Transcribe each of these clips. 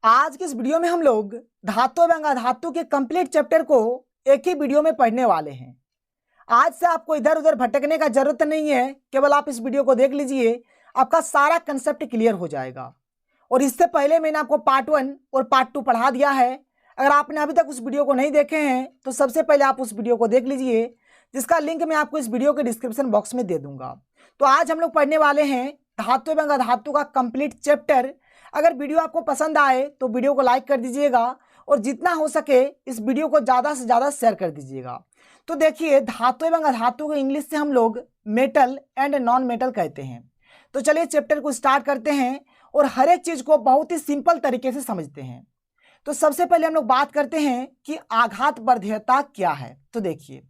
आज के इस वीडियो में हम लोग धातु एवं अधातु के कंप्लीट चैप्टर को एक ही वीडियो में पढ़ने वाले हैं। आज से आपको इधर उधर भटकने का जरूरत नहीं है, केवल आप इस वीडियो को देख लीजिए, आपका सारा कंसेप्ट क्लियर हो जाएगा। और इससे पहले मैंने आपको पार्ट 1 और पार्ट 2 पढ़ा दिया है। अगर आपने अभी तक उस वीडियो को नहीं देखे हैं तो सबसे पहले आप उस वीडियो को देख लीजिए, जिसका लिंक मैं आपको इस वीडियो के डिस्क्रिप्शन बॉक्स में दे दूंगा। तो आज हम लोग पढ़ने वाले हैं धातु एवं अधातु का कंप्लीट चैप्टर। अगर वीडियो आपको पसंद आए तो वीडियो को लाइक कर दीजिएगा और जितना हो सके इस वीडियो को ज़्यादा से ज़्यादा शेयर कर दीजिएगा। तो देखिए, धातु एवं अधातु को इंग्लिश से हम लोग मेटल एंड नॉन मेटल कहते हैं। तो चलिए चैप्टर को स्टार्ट करते हैं और हर एक चीज़ को बहुत ही सिंपल तरीके से समझते हैं। तो सबसे पहले हम लोग बात करते हैं कि आघात वर्धीयता क्या है। तो देखिए,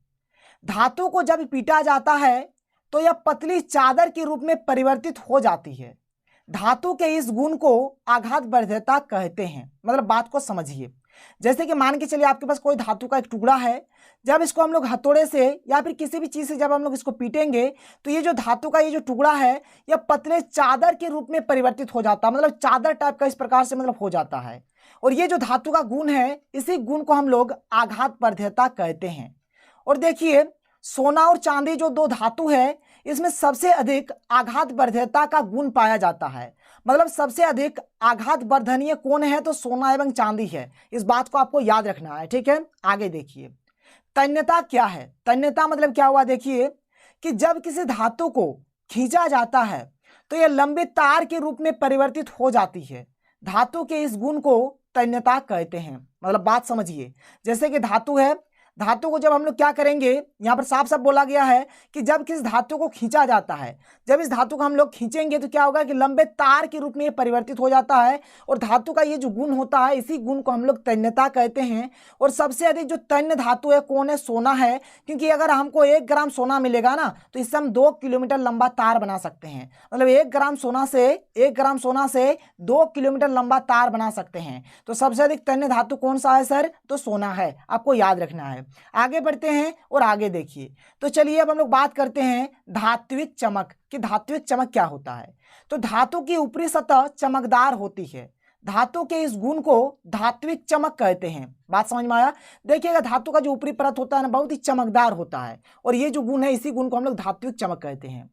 धातु को जब पीटा जाता है तो यह पतली चादर के रूप में परिवर्तित हो जाती है। धातु के इस गुण को आघात वर्धीयता कहते हैं। मतलब बात को समझिए, जैसे कि मान के चलिए आपके पास कोई धातु का एक टुकड़ा है, जब इसको हम लोग हथौड़े से या फिर किसी भी चीज़ से जब हम लोग इसको पीटेंगे तो ये जो धातु का ये जो टुकड़ा है यह पतले चादर के रूप में परिवर्तित हो जाता है। मतलब चादर टाइप का इस प्रकार से मतलब हो जाता है। और ये जो धातु का गुण है, इसी गुण को हम लोग आघात वर्धीयता कहते हैं। और देखिए, सोना और चांदी जो दो धातु है, इसमें सबसे अधिक आघात वर्धीयता का गुण पाया जाता है। मतलब सबसे अधिक आघात वर्धनीय कौन है तो सोना एवं चांदी है। इस बात को आपको याद रखना है, ठीक है। आगे देखिए, तन्यता क्या है। तन्यता मतलब क्या हुआ, देखिए कि जब किसी धातु को खींचा जाता है तो यह लंबे तार के रूप में परिवर्तित हो जाती है। धातु के इस गुण को तन्यता कहते हैं। मतलब बात समझिए, जैसे कि धातु है, धातु को जब हम लोग क्या करेंगे, यहाँ पर साफ साफ बोला गया है कि जब किस धातु को खींचा जाता है, जब इस धातु को हम लोग खींचेंगे तो क्या होगा कि लंबे तार के रूप में ये परिवर्तित हो जाता है। और धातु का ये जो गुण होता है, इसी गुण को हम लोग तन्यता कहते हैं। और सबसे अधिक जो तन्य धातु है कौन है, सोना है। क्योंकि अगर हमको 1 ग्राम सोना मिलेगा ना तो इससे हम 2 किलोमीटर लंबा तार बना सकते हैं। मतलब 1 ग्राम सोना से 2 किलोमीटर लंबा तार बना सकते हैं। तो सबसे अधिक तन्य धातु कौन सा है सर, तो सोना है। आपको याद रखना है। आगे बढ़ते हैं और आगे देखिए, तो चलिए अब हम लोग बात करते हैं धात्विक चमक कि धात्विक चमक क्या होता है। तो धातु की ऊपरी सतह चमकदार होती है। धातु के इस गुण को धात्विक चमक कहते हैं। बात समझ में आया। देखिएगा, धातु का जो ऊपरी परत होता है ना, बहुत ही चमकदार होता है। और ये जो गुण है, इसी गुण को हम लोग धात्विक चमक कहते हैं।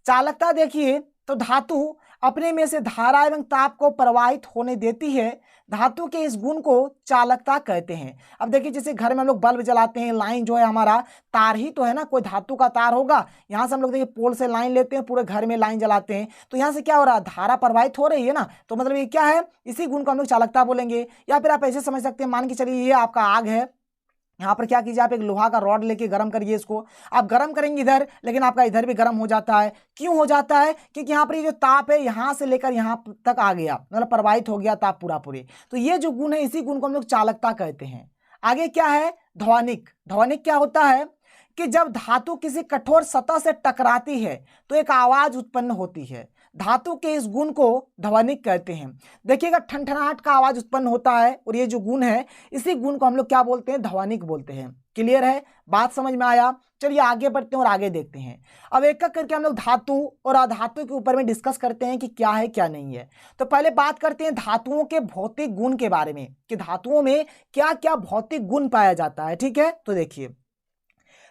चालकता देखिए, तो धातु अपने में से धारा एवं ताप को प्रवाहित होने देती है। धातु के इस गुण को चालकता कहते हैं। अब देखिए, जैसे घर में हम लोग बल्ब जलाते हैं, लाइन जो है हमारा तार ही तो है ना, कोई धातु का तार होगा। यहाँ से हम लोग देखिए पोल से लाइन लेते हैं, पूरे घर में लाइन जलाते हैं, तो यहाँ से क्या हो रहा है, धारा प्रवाहित हो रही है ना। तो मतलब ये क्या है, इसी गुण को हम लोग चालकता बोलेंगे। या फिर आप ऐसे समझ सकते हैं, मान के चलिए ये आपका आग है, यहाँ पर क्या कीजिए, आप एक लोहा का रॉड लेके गर्म करिए। इसको आप गर्म करेंगे इधर, लेकिन आपका इधर भी गर्म हो जाता है। क्यों हो जाता है, क्योंकि यहाँ पर ये जो ताप है यहाँ से लेकर यहाँ तक आ गया, मतलब प्रवाहित हो गया ताप पूरा पूरे। तो ये जो गुण है, इसी गुण को हम लोग चालकता कहते हैं। आगे क्या है, ध्वनिक। ध्वनिक क्या होता है कि जब धातु किसी कठोर सतह से टकराती है तो एक आवाज उत्पन्न होती है। धातु के इस गुण को ध्वनिक कहते हैं। देखिएगा, ठनठनाहट का आवाज उत्पन्न होता है, और ये जो गुण है, इसी गुण को हम लोग क्या बोलते हैं, ध्वनिक बोलते हैं। क्लियर है, बात समझ में आया। चलिए आगे बढ़ते हैं और आगे देखते हैं। अब एक एक करके हम लोग धातु और अधातु के ऊपर में डिस्कस करते हैं कि क्या है क्या नहीं है। तो पहले बात करते हैं धातुओं के भौतिक गुण के बारे में कि धातुओं में क्या क्या भौतिक गुण पाया जाता है। ठीक है, तो देखिए,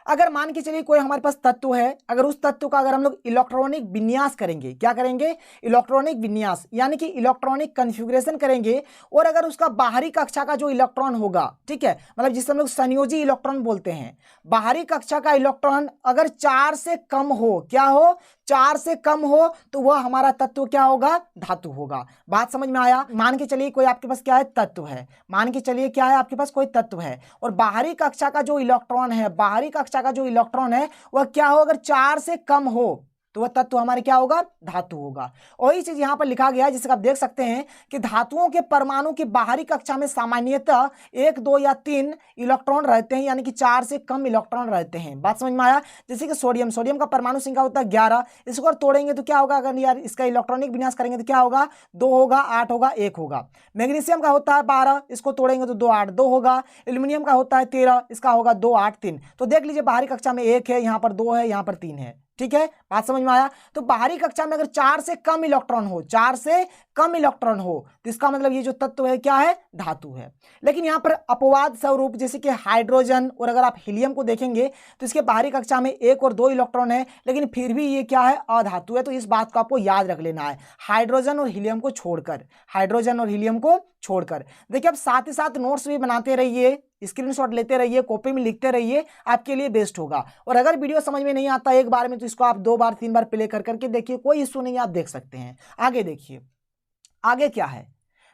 अगर मान के चलिए कोई हमारे पास तत्व है, अगर उस तत्व का अगर हम लोग इलेक्ट्रॉनिक विन्यास करेंगे, क्या करेंगे, इलेक्ट्रॉनिक विन्यास यानी कि इलेक्ट्रॉनिक कन्फिगरेशन करेंगे, और अगर उसका बाहरी कक्षा का जो इलेक्ट्रॉन होगा, ठीक है, मतलब जिसे हम लोग संयोजी इलेक्ट्रॉन बोलते हैं, बाहरी कक्षा का इलेक्ट्रॉन अगर 4 से कम हो, क्या हो, 4 से कम हो, तो वह हमारा तत्व क्या होगा, धातु होगा। बात समझ में आया। मान के चलिए कोई आपके पास क्या है, तत्व है। मान के चलिए क्या है, आपके पास कोई तत्व है और बाहरी कक्षा का जो इलेक्ट्रॉन है, बाहरी कक्षा का जो इलेक्ट्रॉन है वह क्या हो, अगर 4 से कम हो तो वह तत्व हमारे क्या होगा, धातु होगा। वही चीज यहां पर लिखा गया है, जिससे आप देख सकते हैं कि धातुओं के परमाणु की बाहरी कक्षा में सामान्यतः 1, 2 या 3 इलेक्ट्रॉन रहते हैं, यानी कि 4 से कम इलेक्ट्रॉन रहते हैं। बात समझ में आया। जैसे कि सोडियम, सोडियम का परमाणु संख्या होता है 11। इसको अगर तोड़ेंगे तो क्या होगा, अगर यार इसका इलेक्ट्रॉनिक विन्यास करेंगे तो क्या होगा, 2 होगा, 8 होगा, 1 होगा। मैग्नीशियम का होता है 12, इसको तोड़ेंगे तो 2, 8, 2 होगा। एल्यूमिनियम का होता है 13, इसका होगा 2, 8, 3। तो देख लीजिए, बाहरी कक्षा में 1 है, यहाँ पर 2 है, यहाँ पर 3 है। ठीक है, बात समझ में आया। तो बाहरी कक्षा में अगर 4 से कम इलेक्ट्रॉन हो, 4 से कम इलेक्ट्रॉन हो तो इसका मतलब ये जो तत्व है क्या है, धातु है। लेकिन यहाँ पर अपवाद स्वरूप जैसे कि हाइड्रोजन और अगर आप हीलियम को देखेंगे तो इसके बाहरी कक्षा में 1 और 2 इलेक्ट्रॉन है, लेकिन फिर भी ये क्या है, अधातु है। तो इस बात को आपको याद रख लेना है, हाइड्रोजन और हीलियम को छोड़कर, हाइड्रोजन और हीलियम को छोड़कर। देखिए अब साथ ही साथ नोट्स भी बनाते रहिए, स्क्रीनशॉट लेते रहिए, कॉपी में लिखते रहिए, आपके लिए बेस्ट होगा। और अगर वीडियो समझ में नहीं आता एक बार में तो इसको आप 2 बार 3 बार प्ले कर करके देखिए, कोई इश्यू नहीं है, आप देख सकते हैं। आगे देखिए, आगे क्या है,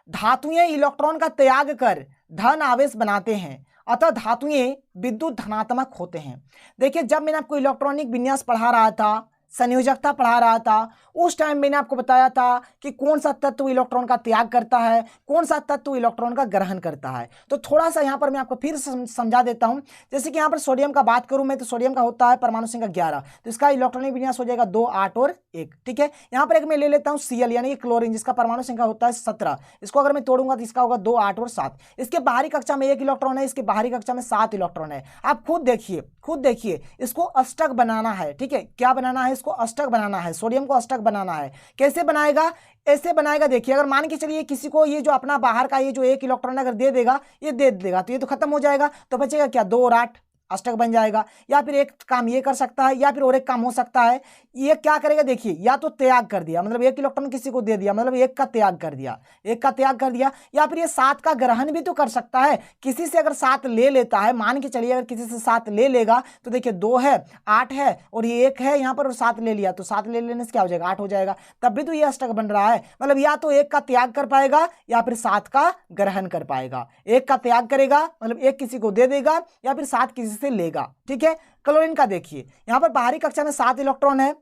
धातुएं इलेक्ट्रॉन का त्याग कर धन आवेश बनाते हैं, अतः धातुएं विद्युत धनात्मक होते हैं। देखिए जब मैंने आपको इलेक्ट्रॉनिक विन्यास पढ़ा रहा था, संयोजकता पढ़ा रहा था, उस टाइम मैंने आपको बताया था कि कौन सा तत्व इलेक्ट्रॉन का त्याग करता है, कौन सा तत्व इलेक्ट्रॉन का ग्रहण करता है। तो थोड़ा सा यहाँ पर मैं आपको फिर समझा देता हूँ। जैसे कि यहाँ पर सोडियम का बात करूँ मैं तो सोडियम का होता है परमाणु संख्या 11, तो इसका इलेक्ट्रॉनिक विन्यास हो जाएगा 2, 8 और 1। ठीक है, यहाँ पर एक मैं ले लेता हूँ Cl यानी कि क्लोरीन, जिसका परमाणु संख्या होता है 17। इसको अगर मैं तोड़ूंगा तो इसका होगा 2, 8 और 7। इसके बाहरी कक्षा में 1 इलेक्ट्रॉन है, इसके बाहरी कक्षा में 7 इलेक्ट्रॉन है। आप खुद देखिए, खुद देखिए, इसको अष्टक बनाना है। ठीक है, क्या बनाना है, इसको अष्टक बनाना है, सोडियम को अष्टक बनाना है। कैसे बनाएगा, ऐसे बनाएगा। देखिए अगर मान के चलिए किसी को ये जो अपना बाहर का ये जो 1 इलेक्ट्रॉन अगर दे देगा, ये दे देगा तो ये तो खत्म हो जाएगा, तो बचेगा क्या, 2 और 8 अष्टक बन जाएगा। या फिर एक काम ये कर सकता है, या फिर और एक काम हो सकता है, ये क्या करेगा, देखिए या तो त्याग कर दिया, मतलब 1 इलेक्ट्रॉन किसी को दे दिया, मतलब 1 का त्याग कर दिया, 1 का त्याग कर दिया। या फिर ये 7 का ग्रहण भी तो कर सकता है, किसी से अगर 7 ले लेता है, मान के चलिए अगर किसी से 7 ले लेगा तो देखिए 2 है, 8 है और ये 1 है यहाँ पर, और 7 ले लिया तो 7 ले लेने से क्या हो जाएगा, 8 हो जाएगा। तब भी तो ये अष्टक बन रहा है, मतलब या तो 1 का त्याग कर पाएगा या फिर 7 का ग्रहण कर पाएगा। 1 का त्याग करेगा मतलब 1 किसी को दे देगा, या फिर 7 किसी से लेगा। ठीक है, क्लोरीन का देखिए यहाँ पर बाहरी कक्षा में 7 इलेक्ट्रॉन है,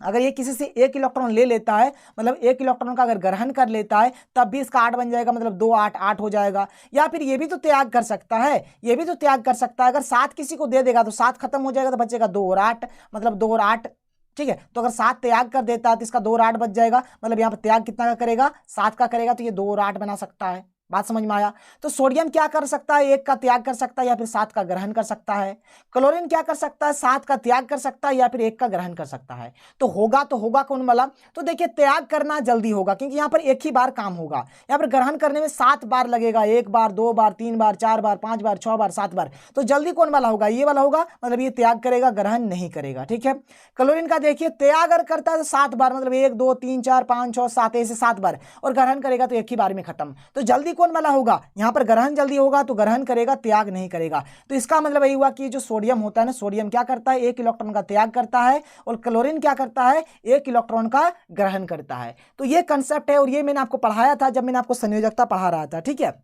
अगर ये किसी से 1 इलेक्ट्रॉन ले लेता है, मतलब 1 इलेक्ट्रॉन का अगर ग्रहण कर लेता है तब भी इसका 8 बन जाएगा, मतलब 2, 8, 8 हो जाएगा। या फिर ये भी तो त्याग कर सकता है, ये भी तो त्याग कर सकता है। अगर 7 किसी को दे देगा तो 7 खत्म हो जाएगा, तो बचेगा 2 और 8, मतलब 2 और 8। ठीक है, तो अगर 7 त्याग कर देता है तो इसका 2 और 8 बच जाएगा, मतलब यहाँ पर त्याग कितना का करेगा, 7 का करेगा, तो ये 2 और 8 बना सकता है। बात समझ में आया। तो सोडियम क्या कर सकता है, 1 का त्याग कर सकता है या फिर 7 का ग्रहण कर सकता है। क्लोरीन क्या कर सकता है, 7 का त्याग कर सकता है या फिर 1 का ग्रहण कर सकता है। तो होगा कौन वाला, तो देखिए त्याग करना जल्दी होगा क्योंकि यहाँ पर 1 ही बार काम होगा। यहाँ पर ग्रहण करने में 7 बार लगेगा, 1 बार, 2 बार, 3 बार, 4 बार, 5 बार, 6 बार, 7 बार। तो जल्दी कौन वाला होगा, ये वाला होगा, मतलब ये त्याग करेगा, ग्रहण नहीं करेगा। ठीक है, क्लोरीन का देखिए त्याग अगर करता है तो 7 बार, मतलब 1, 2, 3, 4, 5, 6, 7 ऐसे 7 बार, और ग्रहण करेगा तो 1 ही बार में खत्म। तो जल्दी कौन वाला होगा, यहाँ पर ग्रहण जल्दी होगा तो ग्रहण करेगा, त्याग नहीं करेगा। तो इसका मतलब यही हुआ कि जो सोडियम होता है ना, सोडियम क्या करता है, 1 इलेक्ट्रॉन का त्याग करता है, और क्लोरीन क्या करता है, 1 इलेक्ट्रॉन का ग्रहण करता है। तो ये कंसेप्ट है और ये मैंने आपको पढ़ाया था जब मैंने आपको संयोजकता पढ़ा रहा था। ठीक है,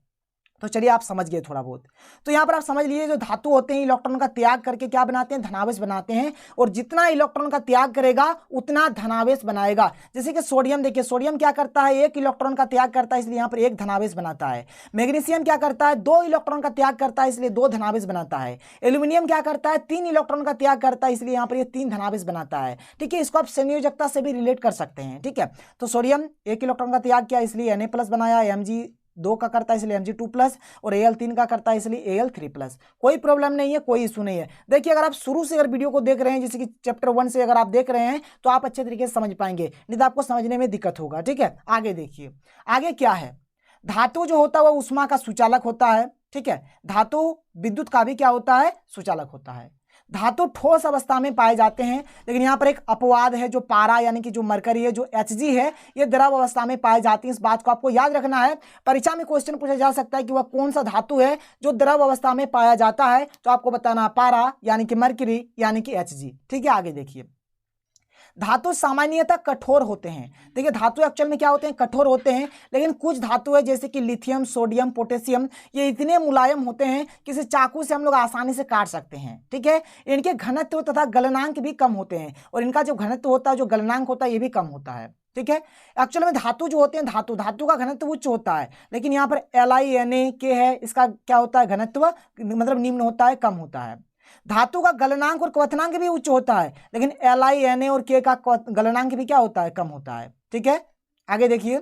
तो चलिए आप समझ गए थोड़ा बहुत। तो यहाँ पर आप समझ लीजिए जो धातु होते हैं इलेक्ट्रॉन का त्याग करके क्या बनाते हैं, धनावेश बनाते हैं, और जितना इलेक्ट्रॉन का त्याग करेगा उतना धनावेश बनाएगा। जैसे कि सोडियम देखिए, सोडियम क्या करता है, 1 इलेक्ट्रॉन का त्याग करता है, इसलिए यहाँ पर 1 धनावेश बनाता है। मैग्नीशियम क्या करता है, 2 इलेक्ट्रॉन का त्याग करता है, इसलिए 2 धनावेश बनाता है। एल्यूमिनियम क्या करता है, 3 इलेक्ट्रॉन का त्याग करता है, इसलिए यहाँ पर ये 3 धनावेश बनाता है। ठीक है, इसको आप संयोजकता से भी रिलेट कर सकते हैं। ठीक है, तो सोडियम 1 इलेक्ट्रॉन का त्याग किया इसलिए Na+ बनाया, Mg2 का करता है इसलिए Mg2+, और Al3 का करता है इसलिए Al3+। कोई प्रॉब्लम नहीं है, कोई इशू नहीं है। देखिए अगर आप शुरू से अगर वीडियो को देख रहे हैं, जैसे कि चैप्टर 1 से अगर आप देख रहे हैं तो आप अच्छे तरीके से समझ पाएंगे, नहीं तो आपको समझने में दिक्कत होगा। ठीक है, आगे देखिए, आगे क्या है, धातु जो होता है वो ऊष्मा का सुचालक होता है। ठीक है, धातु विद्युत का भी क्या होता है, सुचालक होता है। धातु ठोस अवस्था में पाए जाते हैं, लेकिन यहाँ पर एक अपवाद है, जो पारा यानी कि जो मरकरी है, जो Hg है, ये द्रव अवस्था में पाए जाती है। इस बात को आपको याद रखना है, परीक्षा में क्वेश्चन पूछा जा सकता है कि वह कौन सा धातु है जो द्रव अवस्था में पाया जाता है, तो आपको बताना पारा यानी कि मरकरी यानी कि Hg। ठीक है, आगे देखिए, धातु सामान्यतः कठोर होते हैं। देखिए धातु एक्चुअल में क्या होते हैं, कठोर होते हैं, लेकिन कुछ धातु है जैसे कि लिथियम, सोडियम, पोटेशियम, ये इतने मुलायम होते हैं कि इसे चाकू से हम लोग आसानी से काट सकते हैं। ठीक है, इनके घनत्व तथा गलनांक भी कम होते हैं, और इनका जो घनत्व होता है, जो गलनांक होता है, ये भी कम होता है। ठीक है, एक्चुअल में धातु जो होते हैं, धातु का घनत्व उच्च होता है, लेकिन यहाँ पर LiNa है, इसका क्या होता है, घनत्व मतलब निम्न होता है, कम होता है। धातु का गलनांक और क्वथनांक भी उच्च होता है, लेकिन LiNa और K का गलनांक भी क्या होता है, कम होता है। ठीक है, आगे देखिए,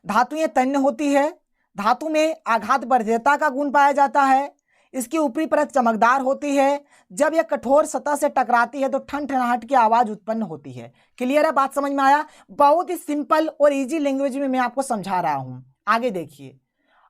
धातुएं तन्य होती है, धातु में आघात वर्ध्यता का गुण पाया जाता है, इसकी ऊपरी परत चमकदार होती है। जब यह कठोर सतह से टकराती है तो ठनठनाहट की आवाज उत्पन्न होती है। क्लियर है, बात समझ में आया? बहुत ही सिंपल और इजी लैंग्वेज में मैं आपको समझा रहा हूं। आगे देखिए,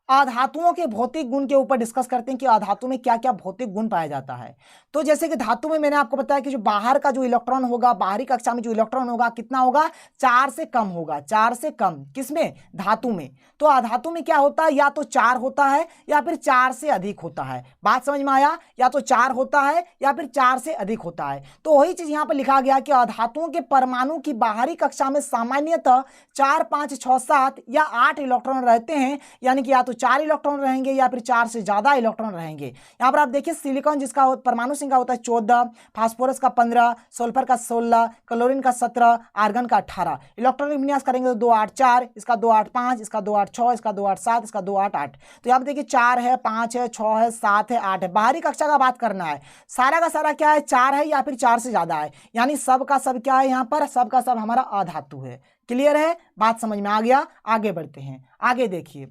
अधातुओं के भौतिक गुण के ऊपर डिस्कस करते हैं कि अधातु में क्या क्या भौतिक गुण पाया जाता है। तो जैसे कि धातु में मैंने आपको बताया कि जो बाहर का जो इलेक्ट्रॉन होगा, बाहरी कक्षा में जो इलेक्ट्रॉन होगा कितना होगा, 4 से कम होगा। 4 से कम किसमें? धातु में। तो अधातु में क्या होता है, या तो 4 होता है या फिर 4 से अधिक होता है। बात समझ में आया? या तो 4 होता है या फिर 4 से अधिक होता है। तो वही चीज यहां पर लिखा गया कि अधातुओं के परमाणु की बाहरी कक्षा में सामान्यतः 4, 5, 6, 7 या 8 इलेक्ट्रॉन रहते हैं, यानी कि या तो 4 इलेक्ट्रॉन रहेंगे या फिर 4 से ज्यादा इलेक्ट्रॉन रहेंगे। यहां पर आप देखिए, सिलिकॉन जिसका परमाणु संख्या होता है 14, फास्फोरस का 15, सल्फर का 16, क्लोरीन का 17, आर्गन का 18। इलेक्ट्रॉनिक विन्यास करेंगे तो 285, इसका 285, इसका 286, इसका 287, इसका 288। तो यहां पर देखिए 4 है, 5 है, 6 है, 7 है, 8 है। बाहरी कक्षा का बात करना है, सारा का सारा क्या है, 4 है या फिर 4 से ज्यादा है, यानी सब का सब क्या है, यहां पर सब का सब हमारा अधातु है। क्लियर है, बात समझ में आ गया? आगे बढ़ते हैं। आगे देखिए,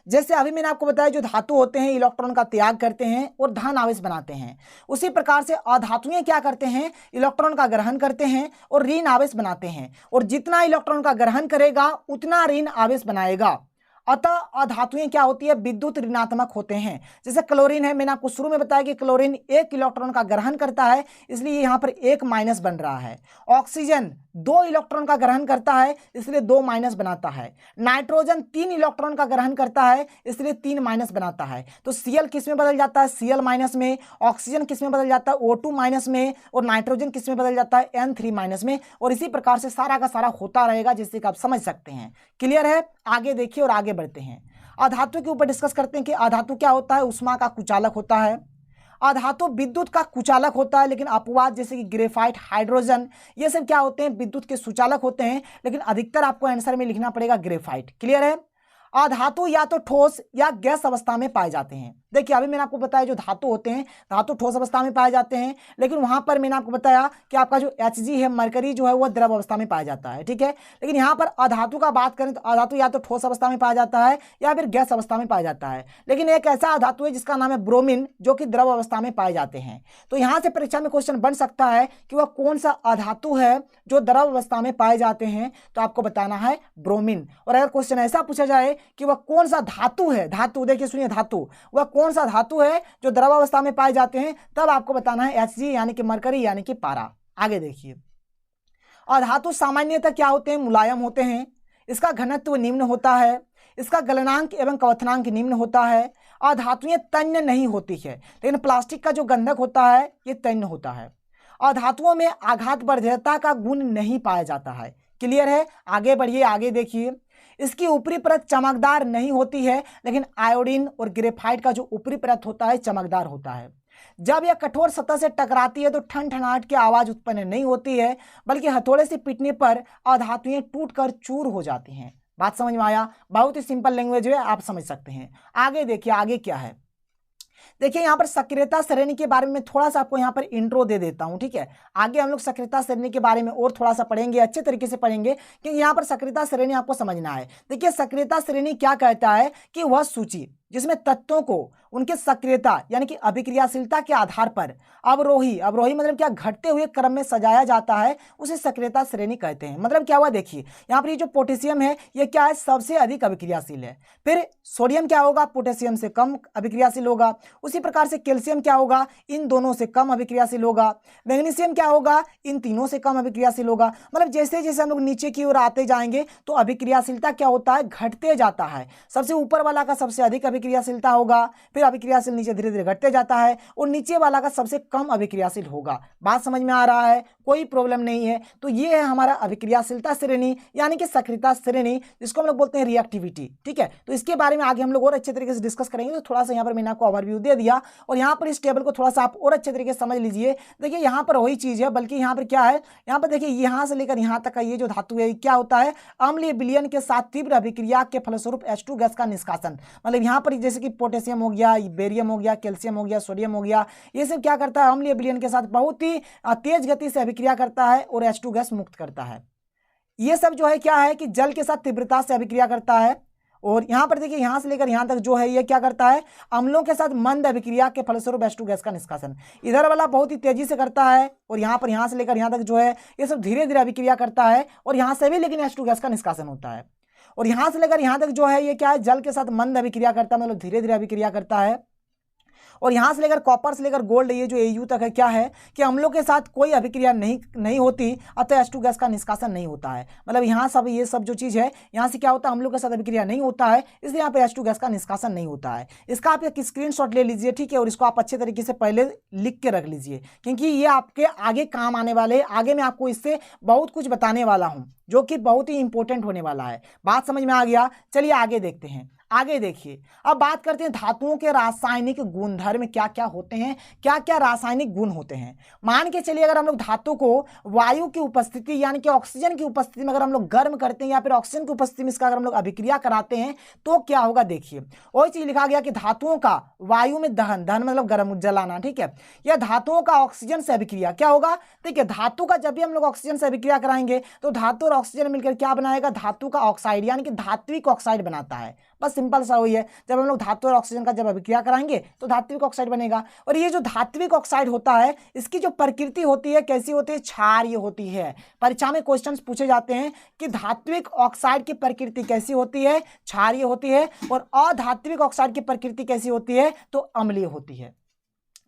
जैसे अभी मैंने आपको बताया जो धातु होते हैं इलेक्ट्रॉन का त्याग करते हैं और धन आवेश बनाते हैं, उसी प्रकार से अधातुएं क्या करते हैं, इलेक्ट्रॉन का ग्रहण करते हैं और ऋण आवेश बनाते हैं, और जितना इलेक्ट्रॉन का ग्रहण करेगा उतना ऋण आवेश बनाएगा। अतः अधातुएं क्या होती है, विद्युत ऋणात्मक होते हैं। जैसे क्लोरीन है, मैंने आपको शुरू में बताया कि क्लोरीन 1 इलेक्ट्रॉन का ग्रहण करता है, इसलिए यहां पर 1 माइनस बन रहा है। ऑक्सीजन 2 इलेक्ट्रॉन का ग्रहण करता है, इसलिए 2 माइनस बनाता है। नाइट्रोजन 3 इलेक्ट्रॉन का ग्रहण करता है, इसलिए 3 माइनस बनाता है। तो Cl किस में बदल जाता है, Cl माइनस में। ऑक्सीजन किस में बदल जाता है, O2 माइनस में। और नाइट्रोजन किस में बदल जाता है, N3 माइनस में। और इसी प्रकार से सारा का सारा होता रहेगा, जिससे कि आप समझ सकते हैं। क्लियर है? आगे देखिए और आगे बढ़ते हैं। अधातु के ऊपर डिस्कस करते हैं कि अधातु क्या होता है, उष्मा का कुचालक होता है। अधातु विद्युत का कुचालक होता है, लेकिन अपवाद जैसे कि ग्रेफाइट, हाइड्रोजन, ये सब क्या होते हैं, विद्युत के सुचालक होते हैं, लेकिन अधिकतर आपको आंसर में लिखना पड़ेगा ग्रेफाइट। क्लियर है? अधातु या तो ठोस या गैस अवस्था में पाए जाते हैं। देखिए अभी मैंने आपको बताया जो धातु होते हैं, धातु ठोस अवस्था में पाए जाते हैं, लेकिन वहां पर मैंने आपको बताया कि आपका जो Hg है, मरकरी जो है वह द्रव अवस्था में पाया जाता है। ठीक है, लेकिन यहाँ पर अधातु का बात करें तो अधातु या तो ठोस अवस्था में पाया जाता है या फिर गैस अवस्था में पाया जाता है। लेकिन एक ऐसा अधातु है जिसका नाम है ब्रोमीन, जो कि द्रव अवस्था में पाए जाते हैं। तो यहाँ से परीक्षा में क्वेश्चन बन सकता है कि वह कौन सा अधातु है जो द्रव अवस्था में पाए जाते हैं, तो आपको बताना है ब्रोमीन। और अगर क्वेश्चन ऐसा पूछा जाए कि वह कौन सा धातु है, धातु देखिए सुनिए, धातु वह कौन सा धातु है जो द्रव अवस्था में पाए जाते हैं, तब आपको बताना है Hg यानी कि मरकरी यानी कि पारा। आगे देखिए, अधातु सामान्यतः क्या होते हैं, मुलायम होते हैं। इसका घनत्व निम्न होता है, इसका गलनांक एवं कवथनांक निम्न होता है। अधातुएं तन्य नहीं होती है, लेकिन प्लास्टिक का जो गंधक होता है ये तन्य होता है। अधातुओं में आघात वर्धकता का गुण नहीं पाया जाता है। क्लियर है? आगे बढ़िए, आगे देखिए। इसकी ऊपरी परत चमकदार नहीं होती है, लेकिन आयोडीन और ग्रेफाइट का जो ऊपरी परत होता है चमकदार होता है। जब यह कठोर सतह से टकराती है तो ठनठनाहट की आवाज उत्पन्न नहीं होती है, बल्कि हथौड़े से पीटने पर अधातुएं टूटकर चूर हो जाती हैं। बात समझ में आया? बहुत ही सिंपल लैंग्वेज है, आप समझ सकते हैं। आगे देखिए, आगे क्या है। देखिए यहाँ पर सक्रियता श्रेणी के बारे में थोड़ा सा आपको यहाँ पर इंट्रो दे देता हूँ। ठीक है, आगे हम लोग सक्रियता श्रेणी के बारे में और थोड़ा सा पढ़ेंगे, अच्छे तरीके से पढ़ेंगे, क्योंकि यहाँ पर सक्रियता श्रेणी आपको समझना है। देखिए सक्रियता श्रेणी क्या कहता है कि वह सूची जिसमें तत्वों को उनके सक्रियता यानी कि अभिक्रियाशीलता के आधार पर अवरोही, अवरोही मतलब क्या, घटते हुए क्रम में सजाया जाता है, उसे सक्रियता श्रेणी कहते हैं। मतलब क्या हुआ, देखिए यहाँ पर ये जो पोटेशियम है ये क्या है, सबसे अधिक अभिक्रियाशील है। फिर सोडियम क्या होगा, पोटेशियम से कम अभिक्रियाशील होगा। उसी प्रकार से कैल्शियम क्या होगा, इन दोनों से कम अभिक्रियाशील होगा। मैग्नीशियम क्या होगा, इन तीनों से कम अभिक्रियाशील होगा। मतलब जैसे जैसे हम लोग नीचे की ओर आते जाएंगे तो अभिक्रियाशीलता क्या होता है, घटते जाता है। सबसे ऊपर वाला का सबसे अधिक अभिक्रियाशीलता होगा, फिर अभिक्रियाशील नीचे धीरे धीरे घटते जाता है, और नीचे वाला का सबसे कम अभिक्रियाशील होगा। बात समझ में आ रहा है? कोई प्रॉब्लम नहीं है। तो ये है हमारा अभिक्रियाशीलता श्रेणी यानी कि सक्रियता श्रेणी, जिसको हम लोग बोलते हैं रिएक्टिविटी। ठीक है, तो इसके बारे में आगे हम लोग और अच्छे तरीके से डिस्कस करेंगे। तो थोड़ा सा यहाँ पर मैंने आपको ओवरव्यू दे दिया, और यहाँ पर इस टेबल को थोड़ा सा आप और अच्छे तरीके से समझ लीजिए। देखिए यहाँ पर वही चीज है, बल्कि यहाँ पर क्या है, यहाँ पर देखिए यहाँ से लेकर यहाँ तक का ये जो धातु है क्या होता है, अम्लीय विलयन के साथ तीव्र अभिक्रिया के फलस्वरूप H2 गैस का निष्कासन। मतलब यहाँ पर जैसे कि पोटेशियम हो गया, बेरियम हो गया, कैल्शियम हो गया, सोडियम हो गया, ये सब क्या करता है, अम्लीय विलयन के साथ बहुत ही तेज गति से अभिक्रिया करता है और H2 गैस मुक्त करता है। ये सब जो है क्या है कि जल के साथ तीव्रता से अभिक्रिया करता है, और यहाँ पर देखिए यहाँ से लेकर यहाँ तक जो है ये क्या करता है, अम्लों के साथ मंद अभिक्रिया के फलस्वरूप H2 गैस का निष्कासन। इधर वाला बहुत ही तेजी से करता है और यहाँ पर यहाँ से लेकर यहाँ तक जो है ये सब धीरे धीरे अभिक्रिया करता है और यहाँ से भी लेकिन H2 गैस का निष्कासन होता है। और यहाँ से लेकर यहाँ तक जो है ये क्या है, जल के साथ मंद अभिक्रिया करता है, मतलब धीरे धीरे अभिक्रिया करता है। और यहाँ से लेकर कॉपर से लेकर गोल्ड ये जो Au तक है क्या है कि अम्लों के साथ कोई अभिक्रिया नहीं होती, अतः H2 गैस का निष्कासन नहीं होता है। मतलब यहाँ सब ये सब जो चीज़ है यहाँ से क्या होता है, अम्लों के साथ अभिक्रिया नहीं होता है, इसलिए यहाँ पे H2 गैस का निष्कासन नहीं होता है। इसका आप एक स्क्रीनशॉट ले लीजिए, ठीक है, और इसको आप अच्छे तरीके से पहले लिख के रख लीजिए, क्योंकि ये आपके आगे काम आने वाले, आगे मैं आपको इससे बहुत कुछ बताने वाला हूँ जो कि बहुत ही इंपॉर्टेंट होने वाला है। बात समझ में आ गया? चलिए आगे देखते हैं। आगे देखिए, अब बात करते हैं धातुओं के रासायनिक गुणधर्म क्या क्या होते हैं, क्या क्या रासायनिक गुण होते हैं। मान के चलिए अगर हम लोग धातु को वायु की उपस्थिति यानी कि ऑक्सीजन की उपस्थिति में अगर हम लोग गर्म करते हैं या फिर ऑक्सीजन की उपस्थिति में इसका अगर हम लोग अभिक्रिया कराते हैं तो क्या होगा। देखिए वही चीज लिखा गया कि धातुओं का वायु में दहन, दहन मतलब गर्म जलाना, ठीक है, या धातुओं का ऑक्सीजन से अभिक्रिया क्या होगा। देखिए धातु का जब भी हम लोग ऑक्सीजन से अभिक्रिया कराएंगे तो धातु और ऑक्सीजन मिलकर क्या बनाएगा, धातु का ऑक्साइड यानी कि धात्विक ऑक्साइड बनाता है। बस सिंपल सा हुई है, जब हम लोग धातु और ऑक्सीजन का जब अभिक्रिया कराएंगे तो धात्विक ऑक्साइड बनेगा। और ये जो धात्विक ऑक्साइड होता है इसकी जो प्रकृति होती है कैसी होती है, क्षारीय होती है। परीक्षा में क्वेश्चंस पूछे जाते हैं कि धात्विक ऑक्साइड की प्रकृति कैसी होती है, क्षारीय होती है, और अधात्विक ऑक्साइड की प्रकृति कैसी होती है, तो अम्लीय होती है।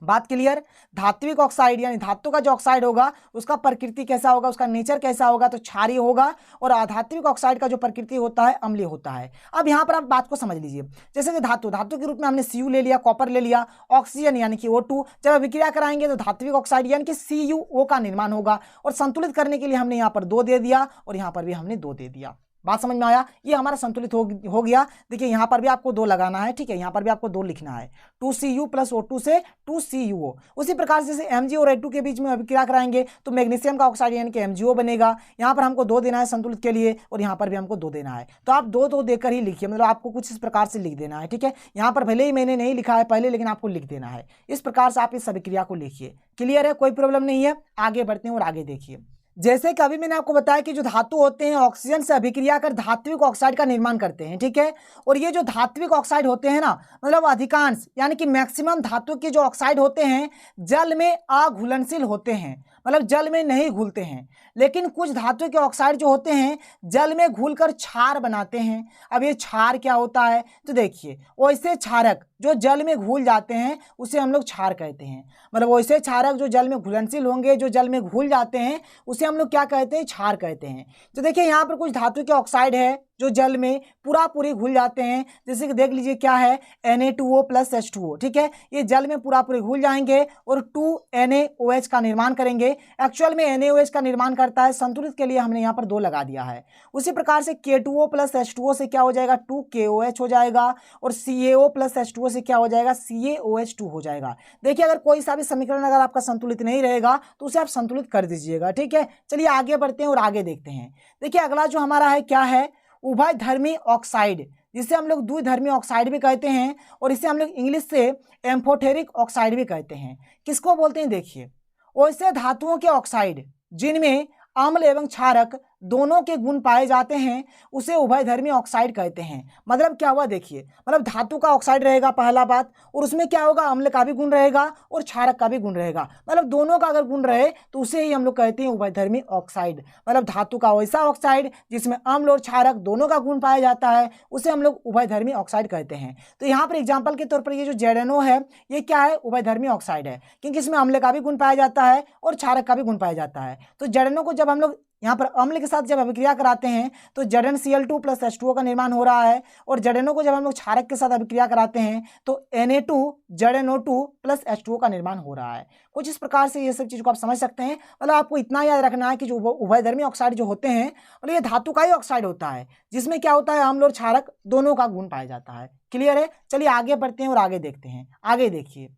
बात क्लियर। धात्विक ऑक्साइड यानी धातु का जो ऑक्साइड होगा उसका प्रकृति कैसा होगा, उसका नेचर कैसा होगा, तो क्षारीय होगा, और अधात्विक ऑक्साइड का जो प्रकृति होता है अम्लीय होता है। अब यहाँ पर आप बात को समझ लीजिए, जैसे कि धातु के रूप में हमने Cu ले लिया, कॉपर ले लिया, ऑक्सीजन यानी कि O2, जब अभिक्रिया कराएंगे तो धात्विक ऑक्साइड यानी कि CuO का निर्माण होगा, और संतुलित करने के लिए हमने यहाँ पर 2 दे दिया और यहाँ पर भी हमने 2 दे दिया। बात समझ में आया, ये हमारा संतुलित हो गया। देखिए यहाँ पर भी आपको 2 लगाना है, ठीक है, यहाँ पर भी आपको 2 लिखना है, 2Cu + O2 से 2CuO। उसी प्रकार से जैसे Mg और A2 के बीच में अभिक्रिया कराएंगे तो मैग्नीशियम का ऑक्साइड यानी कि MgO बनेगा। यहाँ पर हमको 2 देना है संतुलित के लिए और यहाँ पर भी हमको 2 देना है, तो आप 2 देकर ही लिखिए, मतलब आपको कुछ इस प्रकार से लिख देना है, ठीक है। यहाँ पर भले ही मैंने नहीं लिखा है पहले, लेकिन आपको लिख देना है। इस प्रकार से आप इस अभिक्रिया को लिखिए। क्लियर है, कोई प्रॉब्लम नहीं है। आगे बढ़ते हैं और आगे देखिए, जैसे कि अभी मैंने आपको बताया कि जो धातु होते हैं ऑक्सीजन से अभिक्रिया कर धात्विक ऑक्साइड का निर्माण करते हैं, ठीक है। और ये जो धात्विक ऑक्साइड होते हैं ना, मतलब अधिकांश यानी कि मैक्सिमम धातु के जो ऑक्साइड होते हैं जल में अघुलनशील होते हैं, मतलब जल में नहीं घुलते हैं। लेकिन कुछ धातु के ऑक्साइड जो होते हैं जल में घुलकर क्षार बनाते हैं। अब ये क्षार क्या होता है, तो देखिए वैसे क्षारक जो जल में घुल जाते हैं उसे हम लोग क्षार कहते हैं। मतलब वैसे क्षारक जो जल में घुलनशील होंगे, जो जल में घुल जाते हैं, उसे हम लोग क्या कहते हैं, क्षार कहते हैं। तो देखिए यहाँ पर कुछ धातु के ऑक्साइड है जो जल में पूरी घुल जाते हैं, जैसे कि देख लीजिए क्या है, Na2O + H2O, ठीक है। ये जल में पूरी घुल जाएंगे और 2NaOH का निर्माण करेंगे। एक्चुअल में NaOH का निर्माण करता है, संतुलित के लिए हमने यहाँ पर 2 लगा दिया है। उसी प्रकार से K2O + H2O से क्या हो जाएगा, 2KOH हो जाएगा, और CaO + H2O से क्या हो जाएगा, CaOH2 हो जाएगा। देखिए अगर कोई सा भी समीकरण अगर आपका संतुलित नहीं रहेगा तो उसे आप संतुलित कर दीजिएगा, ठीक है। चलिए आगे बढ़ते हैं और आगे देखते हैं। देखिए अगला जो हमारा है क्या है, उभयधर्मी ऑक्साइड, जिसे हम लोग द्विधर्मी ऑक्साइड भी कहते हैं, और इसे हम लोग इंग्लिश से एम्फोटेरिक ऑक्साइड भी कहते हैं। किसको बोलते हैं, देखिए वैसे धातुओं के ऑक्साइड जिनमें अम्ल एवं क्षारक दोनों के गुण पाए जाते हैं उसे उभयधर्मी ऑक्साइड कहते हैं। मतलब क्या हुआ, देखिए मतलब धातु का ऑक्साइड रहेगा पहला बात, और उसमें क्या होगा, अम्ल का भी गुण रहेगा और क्षारक का भी गुण रहेगा। मतलब दोनों का अगर गुण रहे तो उसे ही हम लोग कहते हैं उभयधर्मी ऑक्साइड। मतलब धातु का वैसा ऑक्साइड जिसमें अम्ल और क्षारक दोनों का गुण पाया जाता है उसे हम लोग उभयधर्मी ऑक्साइड कहते हैं। तो यहाँ पर एग्जाम्पल के तौर पर ये जो ZNO है ये क्या है, उभयधर्मी ऑक्साइड है, क्योंकि इसमें अम्ल का भी गुण पाया जाता है और क्षारक का भी गुण पाया जाता है। तो ZNO को जब हम लोग यहाँ पर अम्ल के साथ जब अभिक्रिया कराते हैं तो ZnCl2 + H2O का निर्माण हो रहा है, और ZNO को जब हम लोग क्षारक के साथ अभिक्रिया कराते हैं तो Na2ZNO2 + H2O का निर्माण हो रहा है। कुछ इस प्रकार से ये सब चीज़ को आप समझ सकते हैं। मतलब आपको इतना याद रखना है कि जो उभयधर्मी ऑक्साइड जो होते हैं मतलब ये धातु का ही ऑक्साइड होता है जिसमें क्या होता है, अम्ल और क्षारक दोनों का गुण पाया जाता है। क्लियर है, चलिए आगे बढ़ते हैं और आगे देखते हैं। आगे देखिए,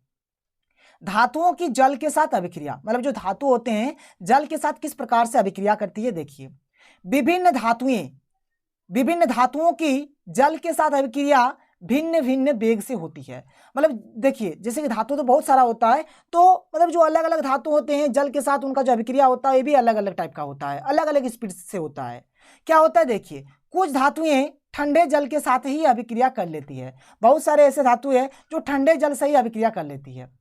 धातुओं की जल के साथ अभिक्रिया, मतलब जो धातु होते हैं जल के साथ किस प्रकार से अभिक्रिया करती है। देखिए विभिन्न धातुओं की जल के साथ अभिक्रिया भिन्न भिन्न वेग से होती है। मतलब देखिए जैसे कि धातु तो बहुत सारा होता है, तो मतलब जो अलग अलग धातु होते हैं जल के साथ उनका जो अभिक्रिया होता है ये भी अलग अलग टाइप का होता है, अलग अलग स्पीड से होता है। क्या होता है, देखिए कुछ धातुएं ठंडे जल के साथ ही अभिक्रिया कर लेती है। बहुत सारे ऐसे धातु है जो ठंडे जल से ही अभिक्रिया कर लेती है।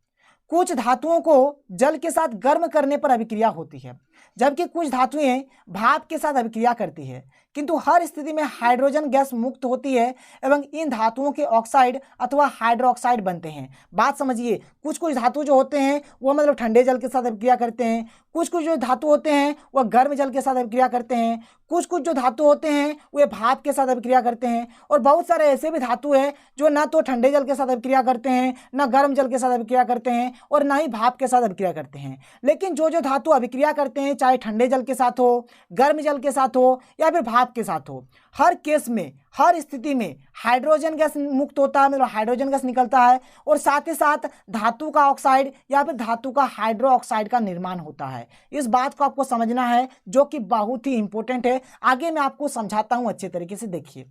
कुछ धातुओं को जल के साथ गर्म करने पर अभिक्रिया होती है, जबकि कुछ धातुएं भाप के साथ अभिक्रिया करती है, किंतु हर स्थिति में हाइड्रोजन गैस मुक्त होती है एवं इन धातुओं के ऑक्साइड अथवा हाइड्रोक्साइड बनते हैं। बात समझिए, कुछ कुछ धातु जो होते हैं वो मतलब ठंडे जल के साथ अभिक्रिया करते हैं, कुछ कुछ जो धातु होते हैं वह गर्म जल के साथ अभिक्रिया करते हैं, कुछ कुछ जो धातु होते हैं वे भाप के साथ अभिक्रिया करते हैं, और बहुत सारे ऐसे भी धातु हैं जो ना तो ठंडे जल के साथ अभिक्रिया करते हैं, ना गर्म जल के साथ अभिक्रिया करते हैं, और ना ही भाप के साथ अभिक्रिया करते हैं। लेकिन जो जो धातु अभिक्रिया करते हैं, चाहे ठंडे जल के साथ हो, गर्म जल के साथ हो या फिर भाप के साथ हो, हर केस में, हर स्थिति में हाइड्रोजन गैस मुक्त होता है, मतलब हाइड्रोजन गैस निकलता है, और साथ ही साथ धातु का ऑक्साइड या फिर धातु का हाइड्रो ऑक्साइड का निर्माण होता है। इस बात को आपको समझना है, जो कि बहुत ही इंपॉर्टेंट है। आगे मैं आपको समझाता हूं अच्छे तरीके से। देखिए,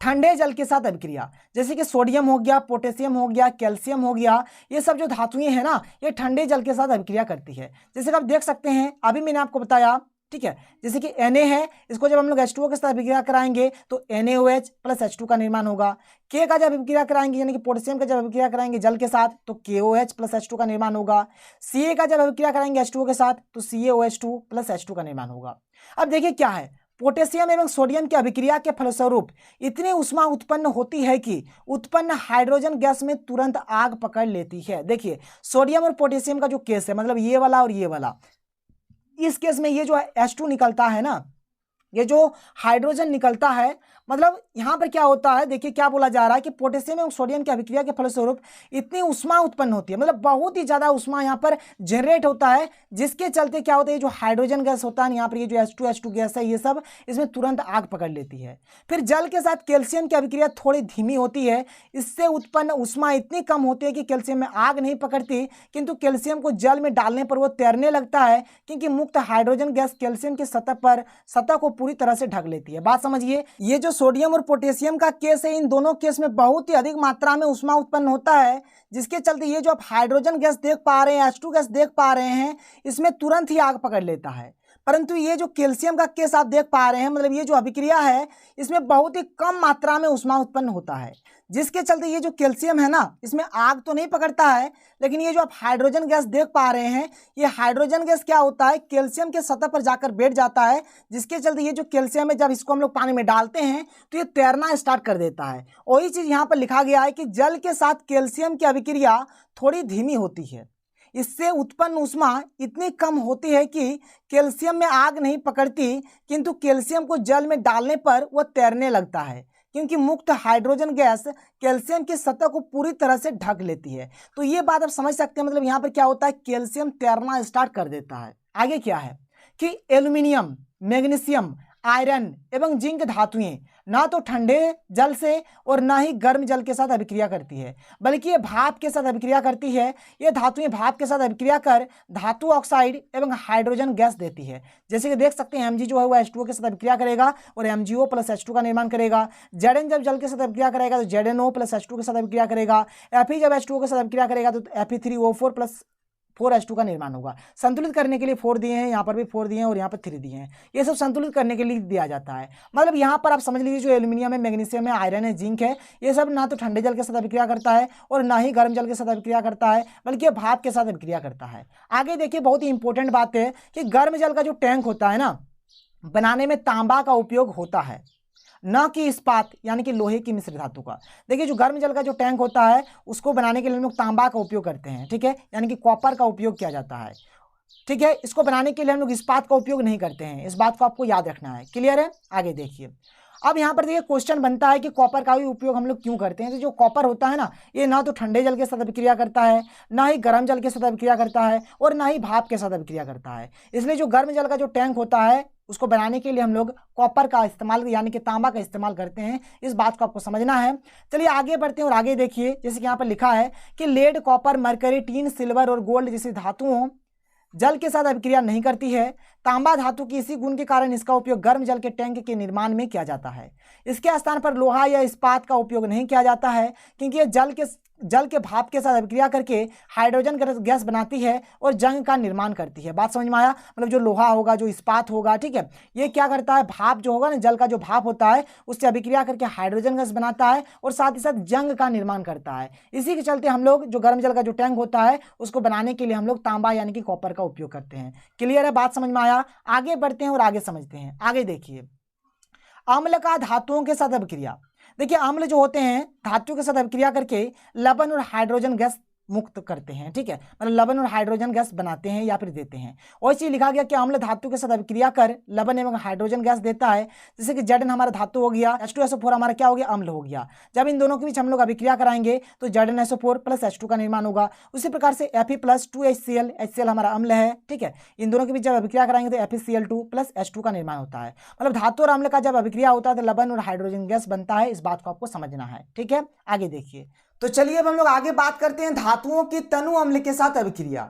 ठंडे जल के साथ अभिक्रिया, जैसे कि सोडियम हो गया, पोटेशियम हो गया, कैल्शियम हो गया, ये सब जो धातुएं हैं ना, ये ठंडे जल के साथ अभिक्रिया करती है। जैसे कि आप देख सकते हैं, अभी मैंने आपको बताया, ठीक है, जैसे कि Na है, इसको जब हम लोग H2O के साथ अभिक्रिया कराएंगे तो NaOH प्लस H2 का निर्माण होगा। K का जब अभिक्रिया कराएंगे, यानी कि पोटेशियम का जब अभिक्रिया कराएंगे जल के साथ तो KOH प्लस H2 का निर्माण होगा। Ca का जब अभिक्रिया कराएंगे H2O के साथ तो CaOH2 प्लस H2 का निर्माण होगा। अब देखिए क्या है, पोटेशियम एवं सोडियम की अभिक्रिया के फलस्वरूप इतनी ऊष्मा उत्पन्न होती है कि उत्पन्न हाइड्रोजन गैस में तुरंत आग पकड़ लेती है। देखिए, सोडियम और पोटेशियम का जो केस है, मतलब ये वाला और ये वाला, इस केस में ये जो H2 निकलता है ना, ये जो हाइड्रोजन निकलता है, मतलब यहाँ पर क्या होता है, देखिए क्या बोला जा रहा है कि पोटेशियम एवं सोडियम की अभिक्रिया के फलस्वरूप इतनी ऊष्मा उत्पन्न होती है, मतलब बहुत ही ज्यादा ऊष्मा यहाँ पर जनरेट होता है, जिसके चलते क्या होता है, जो हाइड्रोजन गैस होता है यहाँ पर, ये जो H2 गैस है, ये सब इसमें तुरंत आग पकड़ लेती है। फिर जल के साथ कैल्शियम की अभिक्रिया थोड़ी धीमी होती है, इससे उत्पन्न ऊष्मा इतनी कम होती है कि कैल्शियम में आग नहीं पकड़ती, किंतु कैल्शियम को जल में डालने पर वो तैरने लगता है, क्योंकि मुक्त हाइड्रोजन गैस कैल्शियम की सतह को पूरी तरह से ढक लेती है। बात समझिए, ये जो सोडियम और पोटेशियम का केस है, इन दोनों केस में बहुत ही अधिक मात्रा में ऊष्मा उत्पन्न होता है, जिसके चलते ये जो आप हाइड्रोजन गैस देख पा रहे हैं, H2 गैस देख पा रहे हैं, इसमें तुरंत ही आग पकड़ लेता है। परंतु ये जो कैल्शियम का केस आप देख पा रहे हैं, मतलब ये जो अभिक्रिया है, इसमें बहुत ही कम मात्रा में ऊष्मा उत्पन्न होता है, जिसके चलते ये जो कैल्शियम है ना, इसमें आग तो नहीं पकड़ता है, लेकिन ये जो आप हाइड्रोजन गैस देख पा रहे हैं, ये हाइड्रोजन गैस क्या होता है, कैल्शियम के सतह पर जाकर बैठ जाता है, जिसके चलते ये जो कैल्शियम है, जब इसको हम लोग पानी में डालते हैं तो ये तैरना स्टार्ट कर देता है। वही चीज यहाँ पर लिखा गया है कि जल के साथ कैल्शियम की अभिक्रिया थोड़ी धीमी होती है, इससे उत्पन्न ऊष्मा इतनी कम होती है कि कैल्शियम में आग नहीं पकड़ती, किंतु कैल्शियम को जल में डालने पर वह तैरने लगता है, क्योंकि मुक्त हाइड्रोजन गैस कैल्शियम की सतह को पूरी तरह से ढक लेती है। तो ये बात आप समझ सकते हैं, मतलब यहाँ पर क्या होता है, कैल्शियम तैरना स्टार्ट कर देता है। आगे क्या है कि एल्यूमिनियम, मैग्नीशियम, आयरन एवं जिंक धातुएं ना तो ठंडे जल से और ना ही गर्म जल के साथ अभिक्रिया करती है, बल्कि ये भाप के साथ अभिक्रिया करती है। ये धातुएं भाप के साथ अभिक्रिया कर धातु ऑक्साइड एवं हाइड्रोजन गैस देती है। जैसे कि देख सकते हैं, Mg जो है वो H2O के साथ अभिक्रिया करेगा और MgO प्लस H2 का निर्माण करेगा। Zn जब जल के साथ अभिक्रिया करेगा तो ZnO प्लस H2 के साथ अभिक्रिया करेगा। Fe जब H2O के साथ अभिक्रिया करेगा तो Fe3O4 प्लस 4H2 का निर्माण होगा। संतुलित करने के लिए 4 दिए हैं, यहाँ पर भी 4 दिए हैं और यहाँ पर 3 दिए हैं। ये सब संतुलित करने के लिए दिया जाता है। मतलब यहाँ पर आप समझ लीजिए, जो एल्यूमिनियम है, मैग्नीशियम है, आयरन है, जिंक है, ये सब ना तो ठंडे जल के साथ अभिक्रिया करता है और ना ही गर्म जल के साथ अभिक्रिया करता है, बल्कि ये भाप के साथ अभिक्रिया करता है। आगे देखिए, बहुत ही इंपॉर्टेंट बात है कि गर्म जल का जो टैंक होता है ना, बनाने में तांबा का उपयोग होता है, न कि इस्पात यानी कि लोहे की मिश्र धातु का। देखिए, जो गर्म जल का जो टैंक होता है, उसको बनाने के लिए हम लोग तांबा का उपयोग करते हैं, ठीक है, यानी कि कॉपर का उपयोग किया जाता है, ठीक है। इसको बनाने के लिए हम लोग इस्पात का उपयोग नहीं करते हैं, इस बात को आपको याद रखना है। क्लियर है? आगे देखिए, अब यहाँ पर देखिए क्वेश्चन बनता है कि कॉपर का भी उपयोग हम लोग क्यों करते हैं। तो जो कॉपर होता है ना, ये ना तो ठंडे जल के साथ अभिक्रिया करता है, ना ही गर्म जल के साथ अभिक्रिया करता है और ना ही भाप के साथ अभिक्रिया करता है। इसलिए जो गर्म जल का जो टैंक होता है, उसको बनाने के लिए हम लोग कॉपर का इस्तेमाल यानी कि तांबा का इस्तेमाल करते हैं। इस बात को आपको समझना है। चलिए आगे बढ़ते हैं और आगे देखिए, जैसे कि यहाँ पर लिखा है कि lead, copper, mercury, tin, silver और गोल्ड जैसी धातुओं जल के साथ अभिक्रिया नहीं करती है। तांबा धातु की इसी गुण के कारण इसका उपयोग गर्म जल के टैंक के निर्माण में किया जाता है। इसके स्थान पर लोहा या इस्पात का उपयोग नहीं किया जाता है, क्योंकि ये जल के जल के भाप के साथ अभिक्रिया करके हाइड्रोजन गैस बनाती है और जंग का निर्माण करती है। बात समझ में आया? मतलब जो लोहा होगा, जो इस्पात होगा, ठीक है, ये क्या करता है, भाप जो होगा ना, जल का जो भाप होता है उससे अभिक्रिया करके हाइड्रोजन गैस बनाता है और साथ ही साथ जंग का निर्माण करता है। इसी के चलते हम लोग जो गर्म जल का जो टैंक होता है उसको बनाने के लिए हम लोग तांबा यानी कि कॉपर का उपयोग करते हैं। क्लियर है? बात समझ में आया? आगे बढ़ते हैं और आगे समझते हैं। आगे देखिए, अम्ल का धातुओं के साथ अभिक्रिया। देखिए, अम्ल जो होते हैं धातु के साथ अभिक्रिया करके लवण और हाइड्रोजन गैस मुक्त करते हैं। ठीक है, मतलब लवण और हाइड्रोजन गैस बनाते हैं या फिर देते हैं। और चीज लिखा गया कि अम्ल धातु के साथ अभिक्रिया कर लवण एवं हाइड्रोजन गैस देता है। जैसे कि Zn हमारा धातु हो गया, H2SO4 हमारा क्या हो गया, अम्ल हो गया। जब इन दोनों के बीच हम लोग अभिक्रिया कराएंगे तो ZnSO4 प्लस H2 का निर्माण होगा। उसी प्रकार से Fe प्लस 2HCl, HCl हमारा अम्ल है। ठीक है, इन दोनों के बीच जब अभिक्रिया कराएंगे तो FeCl2 प्लस H2 का निर्माण होता है। मतलब धातु और अम्ल का जब अभिक्रिया होता है तो लवण और हाइड्रोजन गैस बनता है। इस बात को आपको समझना है। ठीक है, आगे देखिए। तो चलिए अब हम लोग आगे बात करते हैं धातुओं की तनु अम्ल के साथ अभिक्रिया।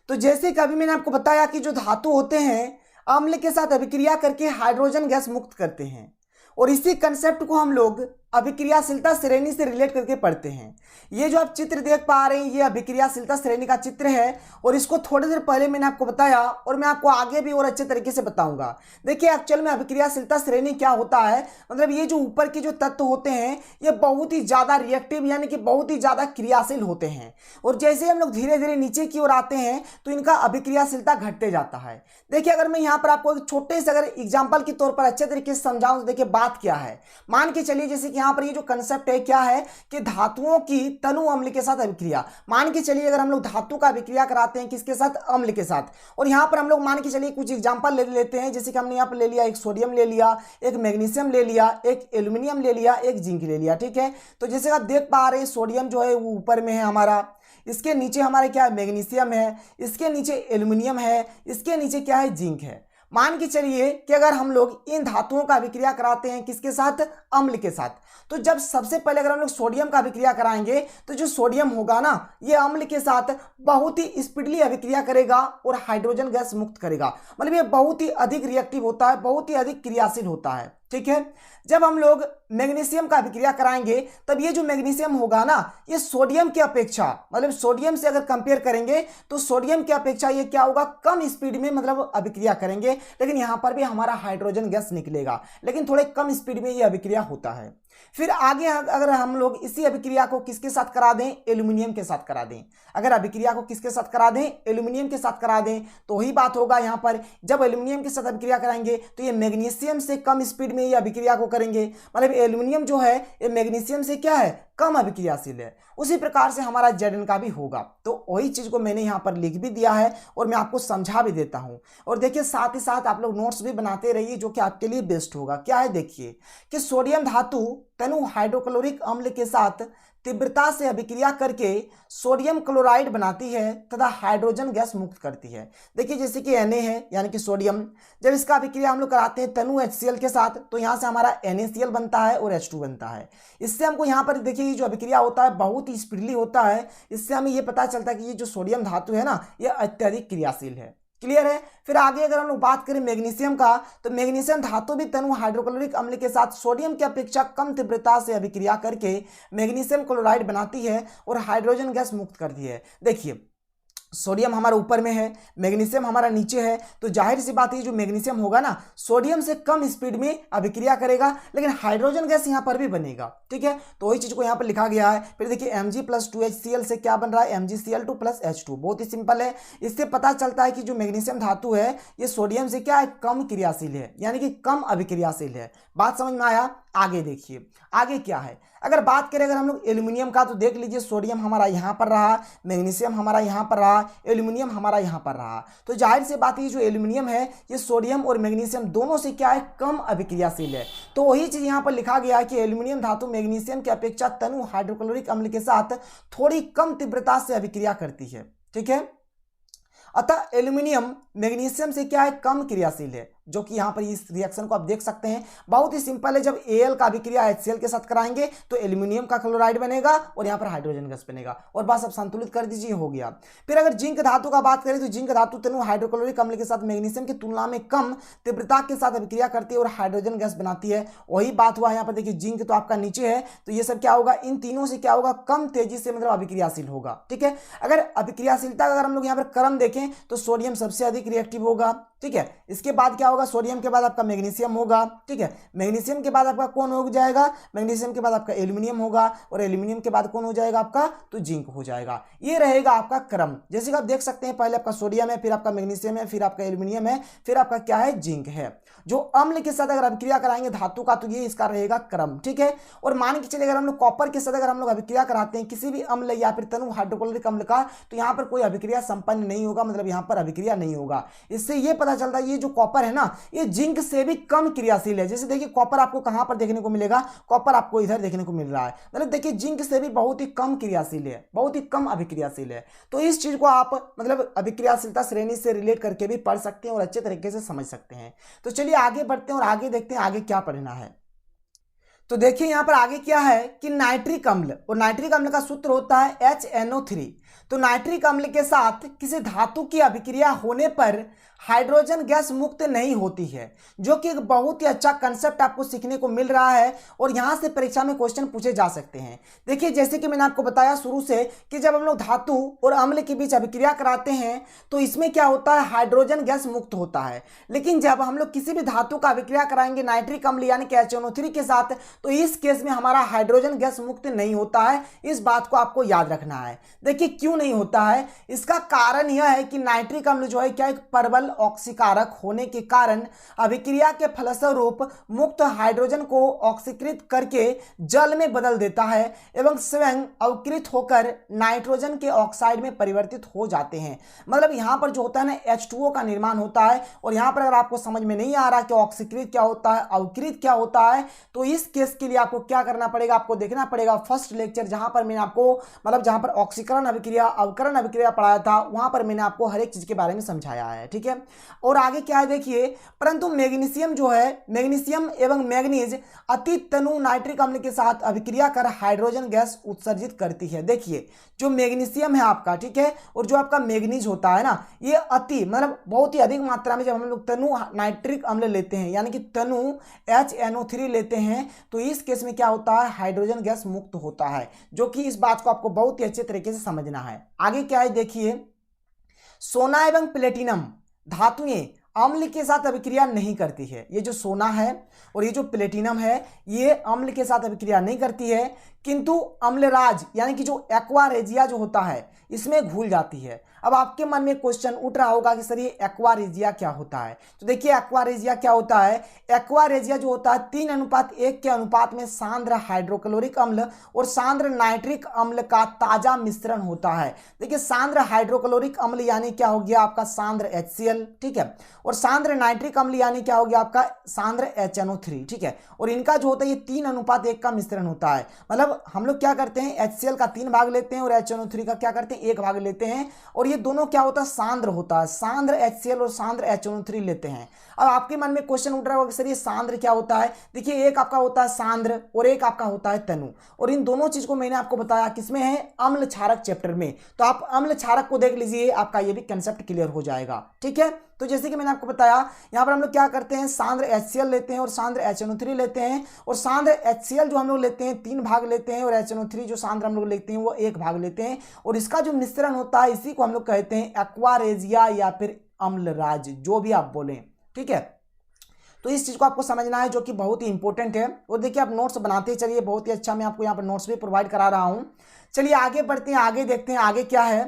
तो जैसे कि अभी मैंने आपको बताया कि जो धातु होते हैं अम्ल के साथ अभिक्रिया करके हाइड्रोजन गैस मुक्त करते हैं, और इसी कंसेप्ट को हम लोग अभिक्रियाशीलता श्रेणी से रिलेट करके पढ़ते हैं। ये जो आप चित्र देख पा रहे हैं ये अभिक्रियाशीलता श्रेणी का चित्र है, और इसको थोड़ी देर पहले मैंने आपको बताया और मैं आपको आगे भी और अच्छे तरीके से बताऊंगा। देखिए, एक्चुअल में अभिक्रियाशीलता श्रेणी क्या होता है, मतलब ये जो ऊपर के जो तत्व होते हैं ये बहुत ही ज्यादा रिएक्टिव यानी कि बहुत ही ज्यादा क्रियाशील होते हैं, और जैसे हम लोग धीरे धीरे नीचे की ओर आते हैं तो इनका अभिक्रियाशीलता घटते जाता है। देखिए, अगर मैं यहाँ पर आपको एक छोटे से अगर एग्जाम्पल के तौर पर अच्छे तरीके से समझाऊं तो देखिए बात क्या है। मान के चलिए जैसे कि यहाँ पर ये जो कंसेप्ट है क्या है कि धातुओं की तनु अम्ल के साथ अभिक्रिया। मान के चलिए अगर हम लोग धातु का अभिक्रिया कराते हैं किसके साथ, अम्ल के साथ, और यहाँ पर हम लोग मान के चलिए कुछ एग्जांपल ले लेते हैं। जैसे कि हमने यहाँ पर ले लिया, एक सोडियम ले लिया, एक मैग्नीशियम ले लिया, एक एल्यूमिनियम ले लिया, एक जिंक ले लिया। ठीक है, तो जैसे आप देख पा रहे हैं सोडियम जो है वो ऊपर में है हमारा, इसके नीचे हमारे क्या है, मैग्नीशियम है, इसके नीचे एल्यूमिनियम है, इसके नीचे क्या है, जिंक है। मान के चलिए कि अगर हम लोग इन धातुओं का अभिक्रिया कराते हैं किसके साथ, अम्ल के साथ, तो जब सबसे पहले अगर हम लोग सोडियम का अभिक्रिया कराएंगे तो जो सोडियम होगा ना ये अम्ल के साथ बहुत ही स्पीडली अभिक्रिया करेगा और हाइड्रोजन गैस मुक्त करेगा। मतलब ये बहुत ही अधिक रिएक्टिव होता है, बहुत ही अधिक क्रियाशील होता है। ठीक है, जब हम लोग मैग्नीशियम का अभिक्रिया कराएंगे तब ये जो मैग्नीशियम होगा ना ये सोडियम की अपेक्षा, मतलब सोडियम से अगर कंपेयर करेंगे तो सोडियम की अपेक्षा ये क्या होगा, कम स्पीड में मतलब अभिक्रिया करेंगे, लेकिन यहां पर भी हमारा हाइड्रोजन गैस निकलेगा, लेकिन थोड़े कम स्पीड में ये अभिक्रिया होता है। फिर आगे अगर हम लोग इसी अभिक्रिया को किसके साथ करा दें, एल्यूमिनियम के साथ करा दें। अगर अभिक्रिया को किसके साथ करा दें, एल्यूमिनियम के साथ करा दें, तो वही बात होगा यहाँ पर। जब एल्यूमिनियम के साथ अभिक्रिया कराएंगे तो ये मैग्नीशियम से कम स्पीड में ये अभिक्रिया को करेंगे, मतलब एल्यूमिनियम जो है ये मैग्नीशियम से क्या है, कम अभिक्रियाशील है। उसी प्रकार से हमारा Zn का भी होगा। तो वही चीज को मैंने यहाँ पर लिख भी दिया है और मैं आपको समझा भी देता हूँ। और देखिए साथ ही साथ आप लोग नोट्स भी बनाते रहिए जो कि आपके लिए बेस्ट होगा। क्या है, देखिए कि सोडियम धातु तनु हाइड्रोक्लोरिक अम्ल के साथ तीव्रता से अभिक्रिया करके सोडियम क्लोराइड बनाती है तथा हाइड्रोजन गैस मुक्त करती है। देखिए जैसे कि Na है यानी कि सोडियम, जब इसका अभिक्रिया हम लोग कराते हैं तनु HCl के साथ तो यहाँ से हमारा NaCl बनता है और H2 बनता है। इससे हमको यहाँ पर देखिए ये जो अभिक्रिया होता है बहुत ही स्पीडली होता है। इससे हमें ये पता चलता है कि ये जो सोडियम धातु है ना ये अत्यधिक क्रियाशील है। क्लियर है। फिर आगे अगर हम लोग बात करें मैग्नीशियम का, तो मैग्नीशियम धातु भी तनु हाइड्रोक्लोरिक अम्ल के साथ सोडियम की अपेक्षा कम तीव्रता से अभिक्रिया करके मैग्नीशियम क्लोराइड बनाती है और हाइड्रोजन गैस मुक्त करती है। देखिए सोडियम हमारा ऊपर में है, मैग्नीशियम हमारा नीचे है, तो जाहिर सी बात है जो मैग्नीशियम होगा ना सोडियम से कम स्पीड में अभिक्रिया करेगा, लेकिन हाइड्रोजन गैस यहाँ पर भी बनेगा। ठीक है, तो वही चीज को यहाँ पर लिखा गया है। फिर देखिए Mg प्लस 2HCl से क्या बन रहा है, MgCl2 प्लस H2। बहुत ही सिंपल है, इससे पता चलता है कि जो मैग्नीशियम धातु है ये सोडियम से क्या है, कम क्रियाशील है, यानी कि कम अभिक्रियाशील है। बात समझ में आया। आगे देखिए आगे क्या है। अगर बात करें अगर हम लोग एल्यूमिनियम का, तो देख लीजिए सोडियम हमारा यहाँ पर रहा, मैग्नीशियम हमारा यहाँ पर रहा, एल्यूमिनियम हमारा यहाँ पर रहा। तो जाहिर सी बात है जो एल्यूमिनियम है ये सोडियम और मैग्नीशियम दोनों से क्या है, कम अभिक्रियाशील है। तो वही चीज यहाँ पर लिखा गया है कि एल्यूमिनियम धातु मैग्नीशियम की अपेक्षा तनु हाइड्रोक्लोरिक अम्ल के साथ थोड़ी कम तीव्रता से अभिक्रिया करती है। ठीक है, अतः एल्यूमिनियम मैग्नीशियम से क्या है, कम क्रियाशील है। जो कि यहाँ पर इस रिएक्शन को आप देख सकते हैं, बहुत ही सिंपल है। जब Al का अभिक्रिया HCl के साथ कराएंगे तो एल्यूमिनियम का क्लोराइड बनेगा और यहाँ पर हाइड्रोजन गैस बनेगा, और बस अब संतुलित कर दीजिए, हो गया। फिर अगर जिंक धातु का बात करें तो जिंक धातु तनु हाइड्रोक्लोरिक अम्ल के साथ मैग्नीशियम की तुलना में कम तीव्रता के साथ अभिक्रिया करती है और हाइड्रोजन गैस बनाती है। वही बात हुआ यहाँ पर, देखिए जिंक तो आपका नीचे है, तो ये सब क्या होगा, इन तीनों से क्या होगा, कम तेजी से मतलब अभिक्रियाशील होगा। ठीक है, अगर अभिक्रियाशीलता का अगर हम लोग यहाँ पर क्रम देखें तो सोडियम सबसे अधिक रिएक्टिव होगा। ठीक है, इसके बाद क्या होगा, सोडियम के बाद आपका मैग्नीशियम होगा। ठीक है, मैग्नीशियम के बाद आपका कौन हो जाएगा, मैग्नीशियम के बाद आपका एल्यूमिनियम होगा, और एल्यूमिनियम के बाद कौन हो जाएगा आपका, तो जिंक हो जाएगा। ये रहेगा आपका क्रम। जैसे कि आप देख सकते हैं, पहले आपका सोडियम है, फिर आपका मैग्नीशियम है, फिर आपका एल्यूमिनियम है, फिर आपका क्या है, जिंक है। जो अम्ल के साथ अगर अभिक्रिया कराएंगे धातु का, तो ये इसका रहेगा क्रम। ठीक है, और मान के चलिए अगर हम लोग कॉपर के साथ अगर हम लोग अभिक्रिया कराते हैं किसी भी अम्ल या फिर तनु हाइड्रोक्लोरिक अम्ल का, तो यहाँ पर कोई अभिक्रिया संपन्न नहीं होगा, मतलब यहाँ पर अभिक्रिया नहीं होगा। इससे ये पता चलता है ये जो कॉपर है ना, ये जिंक से भी कम क्रियाशील है। जैसे देखिए कॉपर आपको कहां पर देखने को मिलेगा, कॉपर आपको इधर देखने को मिल रहा है, मतलब देखिए जिंक से भी बहुत ही कम क्रियाशील है, बहुत ही कम अभिक्रियाशील है। तो इस चीज को आप मतलब अभिक्रियाशीलता श्रेणी से रिलेट करके भी पढ़ सकते हैं और अच्छे तरीके से समझ सकते हैं। तो चलिए आगे बढ़ते हैं और आगे देखते हैं आगे क्या पढ़ना है। तो देखिए यहां पर आगे क्या है कि नाइट्रिक अम्ल, और नाइट्रिक अम्ल का सूत्र होता है HNO3। तो नाइट्रिक अम्ल के साथ किसी धातु की अभिक्रिया होने पर हाइड्रोजन गैस मुक्त नहीं होती है, जो कि एक बहुत ही अच्छा कंसेप्ट आपको सीखने को मिल रहा है, और यहां से परीक्षा में क्वेश्चन पूछे जा सकते हैं। देखिए जैसे कि मैंने आपको बताया शुरू से कि जब हम लोग धातु और अम्ल के बीच अभिक्रिया कराते हैं तो इसमें क्या होता है, हाइड्रोजन गैस मुक्त होता है। लेकिन जब हम लोग किसी भी धातु का अभिक्रिया कराएंगे नाइट्रिक अम्ल यानी कि HNO3 के साथ, तो इस केस में हमारा हाइड्रोजन गैस मुक्त नहीं होता है। इस बात को आपको याद रखना है। देखिए क्यों नहीं होता है, इसका कारण यह है कि नाइट्रिक अम्ल जो है क्या एक प्रबल ऑक्सीकारक होने के कारण अभिक्रिया के फलस्वरूप मुक्त हाइड्रोजन को ऑक्सीकृत करके जल में बदल देता है एवं स्वयं अवकृत होकर नाइट्रोजन के ऑक्साइड में परिवर्तित हो जाते हैं। मतलब यहां पर जो होता है ना H2O का निर्माण होता है। और यहां पर अगर आपको समझ में नहीं आ रहा कि ऑक्सीकृत क्या होता है, अवकृत क्या होता है, तो इस केस के लिए आपको क्या करना पड़ेगा, आपको देखना पड़ेगा फर्स्ट लेक्चर, जहां पर मैंने आपको मतलब जहां पर ऑक्सीकरण अभिक्रिया अवकरण अभिक्रिया पढ़ाया था, वहां पर मैंने आपको हर एक चीज के बारे में समझाया है। ठीक है, और आगे क्या है देखिए, परंतु मैग्नीशियम जो है, मैग्नीशियम एवं मैग्नीज अति तनु नाइट्रिक अम्ल के साथ अभिक्रिया कर हाइड्रोजन गैस उत्सर्जित करती है। देखिए जो मैग्नीशियम है आपका, ठीक है, और जो आपका मैग्नीज होता है ना, ये अति मतलब बहुत ही अधिक मात्रा में जब हम लोग तनु नाइट्रिक अम्ल लेते हैं यानी कि तनु HNO3 लेते हैं, तो इस केस में क्या होता है, हाइड्रोजन गैस मुक्त होता है, जो कि इस बात को आपको बहुत ही अच्छे तरीके से समझना है। आगे क्या है देखिए, सोना एवं प्लेटिनम धातुएं अम्ल के साथ अभिक्रिया नहीं करती है। ये जो सोना है और ये जो प्लेटिनम है, ये अम्ल के साथ अभिक्रिया नहीं करती है, किंतु अम्लराज यानी कि जो एक्वा रेजिया जो होता है इसमें घुल जाती है। अब आपके मन में क्वेश्चन उठ रहा होगा कि सर ये एक्वा रेजिया क्या होता है। तो देखिए एक्वा रेजिया क्या होता है, एक्वा रेजिया जो होता है 3:1 के अनुपात में सांद्र हाइड्रोक्लोरिक अम्ल और सांद्र नाइट्रिक अम्ल का ताजा मिश्रण होता है। देखिए सांद्र हाइड्रोक्लोरिक अम्ल यानी क्या हो गया आपका सांद्र HCl, ठीक है, और सांद्र नाइट्रिक अम्ल यानी क्या हो गया आपका सांद्र HNO3, ठीक है, और इनका जो होता है ये 3:1 का मिश्रण होता है। मतलब हम लोग क्या करते हैं, HCl का 3 भाग लेते हैं और HNO3 का क्या करते हैं, 1 भाग लेते हैं, और ये दोनों क्या होता है, सांद्र होता है, सांद्र HCl और सांद्र HNO3 लेते हैं। अब आपके मन में क्वेश्चन उठ रहा होगा कि सर ये सांद्र क्या होता है। देखिए एक आपका होता है सांद्र और एक आपका होता है तनु, और इन दोनों चीज को मैंने आपको बताया किसमें है, अम्ल क्षारक चैप्टर में। तो आप अम्ल क्षारक को देख लीजिए, आपका ये भी कंसेप्ट क्लियर हो जाएगा। ठीक है, तो जैसे कि मैंने आपको बताया यहां पर हम लोग क्या करते हैं, सांद्र HCl लेते हैं और सांद्र HNO3 लेते हैं, और सांद्र HCl जो हम लोग लेते हैं 3 भाग लेते हैं, और HNO3 जो सांद्र हम लोग लेते हैं वो 1 भाग लेते हैं, और इसका जो मिश्रण होता है इसी को हम लोग कहते हैं एक्वा रेजिया या फिर अम्लराज, जो भी आप बोलें। ठीक है, तो इस चीज को आपको समझना है, जो कि बहुत ही इंपॉर्टेंट है। और देखिए आप नोट्स बनाते चलिए, बहुत ही अच्छा मैं आपको यहाँ पर नोट्स भी प्रोवाइड करा रहा हूं। चलिए आगे बढ़ते हैं, आगे देखते हैं आगे क्या है,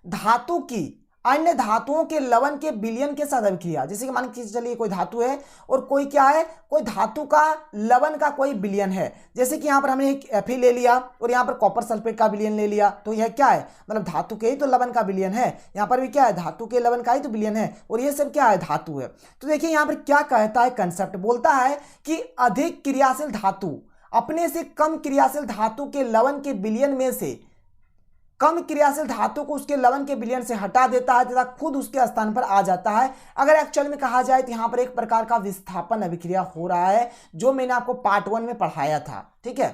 धातु की अन्य धातुओं के लवण के विलयन के साथ अभिक्रिया। जैसे कि मान के चलिए कोई धातु है और कोई क्या है, कोई धातु का लवण का कोई विलयन है। जैसे कि यहाँ पर हमने एक Fe ले लिया और यहाँ पर कॉपर सल्फेट का विलयन ले लिया, तो यह क्या है, मतलब धातु के ही तो लवण का विलयन है। यहाँ पर भी क्या है, धातु के लवण का ही तो विलयन है, और ये सब क्या है, धातु है। तो देखिए यहाँ पर क्या कहता है कंसेप्ट, बोलता है कि अधिक क्रियाशील धातु अपने से कम क्रियाशील धातु के लवण के विलयन में से कम क्रियाशील धातु को उसके लवण के विलयन से हटा देता है तथा खुद उसके स्थान पर आ जाता है। अगर एक्चुअल में कहा जाए तो यहाँ पर एक प्रकार का विस्थापन अभिक्रिया हो रहा है, जो मैंने आपको पार्ट 1 में पढ़ाया था। ठीक है,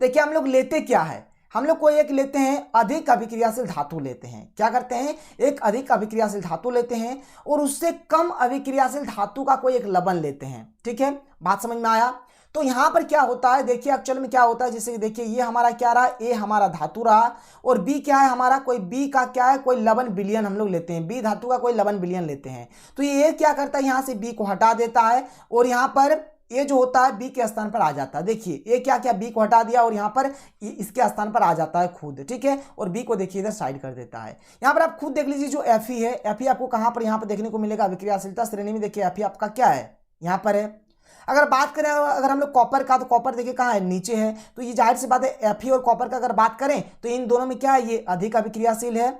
देखिए हम लोग लेते क्या है, हम लोग कोई एक लेते हैं अधिक अभिक्रियाशील धातु लेते हैं। क्या करते हैं, एक अधिक अभिक्रियाशील धातु लेते हैं और उससे कम अभिक्रियाशील धातु का कोई एक लवण लेते हैं। ठीक है, बात समझ में आया। तो यहाँ पर क्या होता है, देखिए एक्चुअल में क्या होता है, जैसे देखिए ये हमारा क्या रहा, ए हमारा धातु रहा और बी क्या है हमारा, कोई बी का क्या है, कोई लवण विलयन हम लोग लेते हैं, बी धातु का कोई लवण विलयन लेते हैं। तो ये क्या करता है, यहाँ से बी को हटा देता है और यहाँ पर ये जो होता है बी के स्थान पर आ जाता है। देखिए ये क्या क्या बी को हटा दिया और यहाँ पर इसके स्थान पर आ जाता है खुद। ठीक है, और बी को देखिए इधर साइड कर देता है। यहाँ पर आप खुद देख लीजिए जो एफ ई है, एफ ई आपको कहाँ पर यहाँ पर देखने को मिलेगा, अभिक्रियाशीलता श्रेणी में। देखिए एफ ई आपका क्या है, यहाँ पर है। अगर बात करें अगर हम लोग कॉपर का, तो कॉपर देखिए कहाँ है, नीचे है। तो ये जाहिर सी बात है एफ ई और कॉपर का अगर बात करें तो इन दोनों में क्या है, ये अधिक अभिक्रियाशील है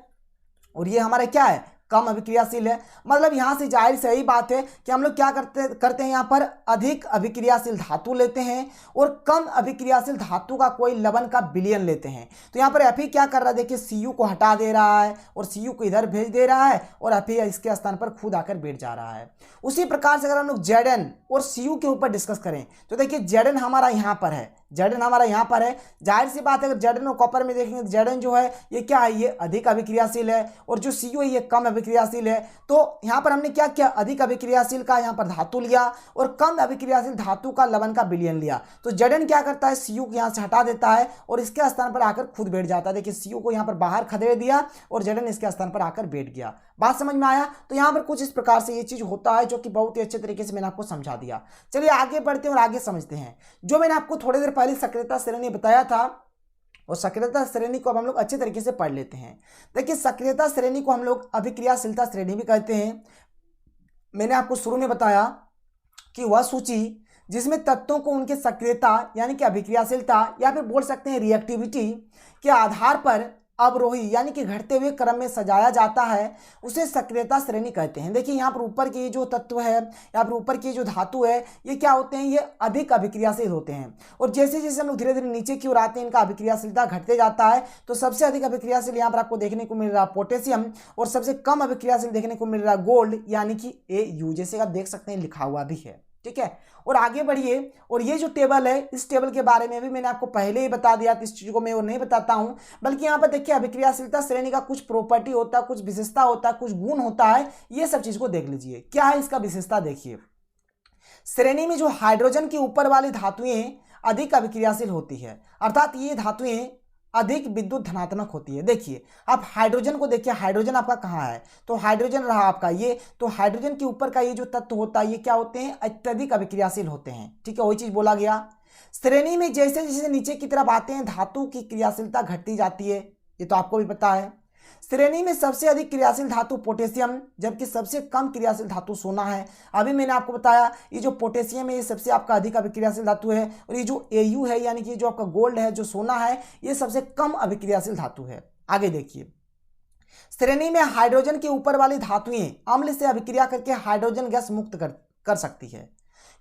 और ये हमारा क्या है, कम अभिक्रियाशील है। मतलब यहां से जाहिर सही बात है कि हम लोग क्या करते हैं यहाँ पर अधिक अभिक्रियाशील धातु लेते हैं और कम अभिक्रियाशील धातु का कोई लवण का विलयन लेते हैं। तो यहाँ पर Fe क्या कर रहा है, देखिए Cu को हटा दे रहा है और Cu को इधर भेज दे रहा है और Fe इसके स्थान पर खुद आकर बैठ जा रहा है। उसी प्रकार से अगर हम लोग Zn और Cu के ऊपर डिस्कस करें तो देखिए Zn हमारा यहाँ पर है, Zn हमारा यहाँ पर है। जाहिर सी बात है अगर Zn और कॉपर में देखेंगे तो Zn जो है ये क्या है, ये अधिक अभिक्रियाशील है और जो Cu है ये कम अभिक्रियाशील है। तो यहाँ पर हमने क्या किया, अधिक अभिक्रियाशील का यहाँ पर धातु लिया और कम अभिक्रियाशील धातु का लवण का विलयन लिया। तो Zn क्या करता है, Cu को यहाँ से हटा देता है और इसके स्थान पर आकर खुद बैठ जाता है। देखिए Cu को यहाँ पर बाहर खदेड़ दिया और Zn इसके स्थान पर आकर बैठ गया। बात समझ में आया। तो यहाँ पर कुछ इस प्रकार से ये चीज होता है जो कि बहुत ही अच्छे तरीके से मैंने आपको समझा दिया। चलिए आगे बढ़ते हैं और आगे समझते हैं। जो मैंने आपको थोड़ी देर पहले सक्रियता श्रेणी बताया था और सक्रियता श्रेणी को अब हम लोग अच्छे तरीके से पढ़ लेते हैं। देखिए सक्रियता श्रेणी को हम लोग अभिक्रियाशीलता श्रेणी भी कहते हैं। मैंने आपको शुरू में बताया कि वह सूची जिसमें तत्वों को उनके सक्रियता यानी कि अभिक्रियाशीलता या फिर बोल सकते हैं रिएक्टिविटी के आधार पर अवरोही यानी कि घटते हुए क्रम में सजाया जाता है, उसे सक्रियता श्रेणी कहते हैं। देखिए यहाँ पर ऊपर के जो तत्व है या फिर ऊपर की जो धातु है ये क्या होते हैं, ये अधिक अभिक्रियाशील होते हैं और जैसे जैसे हम लोग धीरे धीरे नीचे की ओर आते हैं इनका अभिक्रियाशीलता घटते जाता है। तो सबसे अधिक अभिक्रियाशील यहाँ पर आपको देखने को मिल रहा है पोटेशियम और सबसे कम अभिक्रियाशील देखने को मिल रहा है गोल्ड यानी कि Au, जैसे आप देख सकते हैं लिखा हुआ भी है। ठीक है, और आगे बढ़िए और ये जो टेबल है इस टेबल के बारे में भी मैंने आपको पहले ही बता दिया, इस चीज को मैं और नहीं बताता हूं, बल्कि यहाँ पर देखिए अभिक्रियाशीलता श्रेणी का कुछ प्रॉपर्टी होता है, कुछ विशेषता होता है, कुछ गुण होता है। ये सब चीज को देख लीजिए क्या है इसका विशेषता। देखिए श्रेणी में जो हाइड्रोजन की ऊपर वाली धातुएं अधिक अभिक्रियाशील होती है, अर्थात ये धातुएं अधिक विद्युत धनात्मक होती है। देखिए आप हाइड्रोजन को देखिए, हाइड्रोजन आपका कहाँ है, तो हाइड्रोजन रहा आपका ये, तो हाइड्रोजन के ऊपर का ये जो तत्व होता है ये क्या होते हैं, अत्यधिक अभिक्रियाशील होते हैं। ठीक है, वही चीज बोला गया। श्रेणी में जैसे जैसे नीचे की तरफ आते हैं धातु की क्रियाशीलता घटती जाती है, ये तो आपको भी पता है। श्रेणी में सबसे अधिक क्रियाशील धातु पोटेशियम जबकि सबसे कम क्रियाशील धातु सोना है। अभी मैंने आपको बताया ये जो पोटेशियम है ये सबसे आपका अधिक अभिक्रियाशील धातु है और ये जो Au है यानी कि जो आपका गोल्ड है जो सोना है ये सबसे कम अभिक्रियाशील धातु है। आगे देखिए श्रेणी में हाइड्रोजन के ऊपर वाली धातुएं अम्ल से अभिक्रिया करके हाइड्रोजन गैस मुक्त कर सकती है।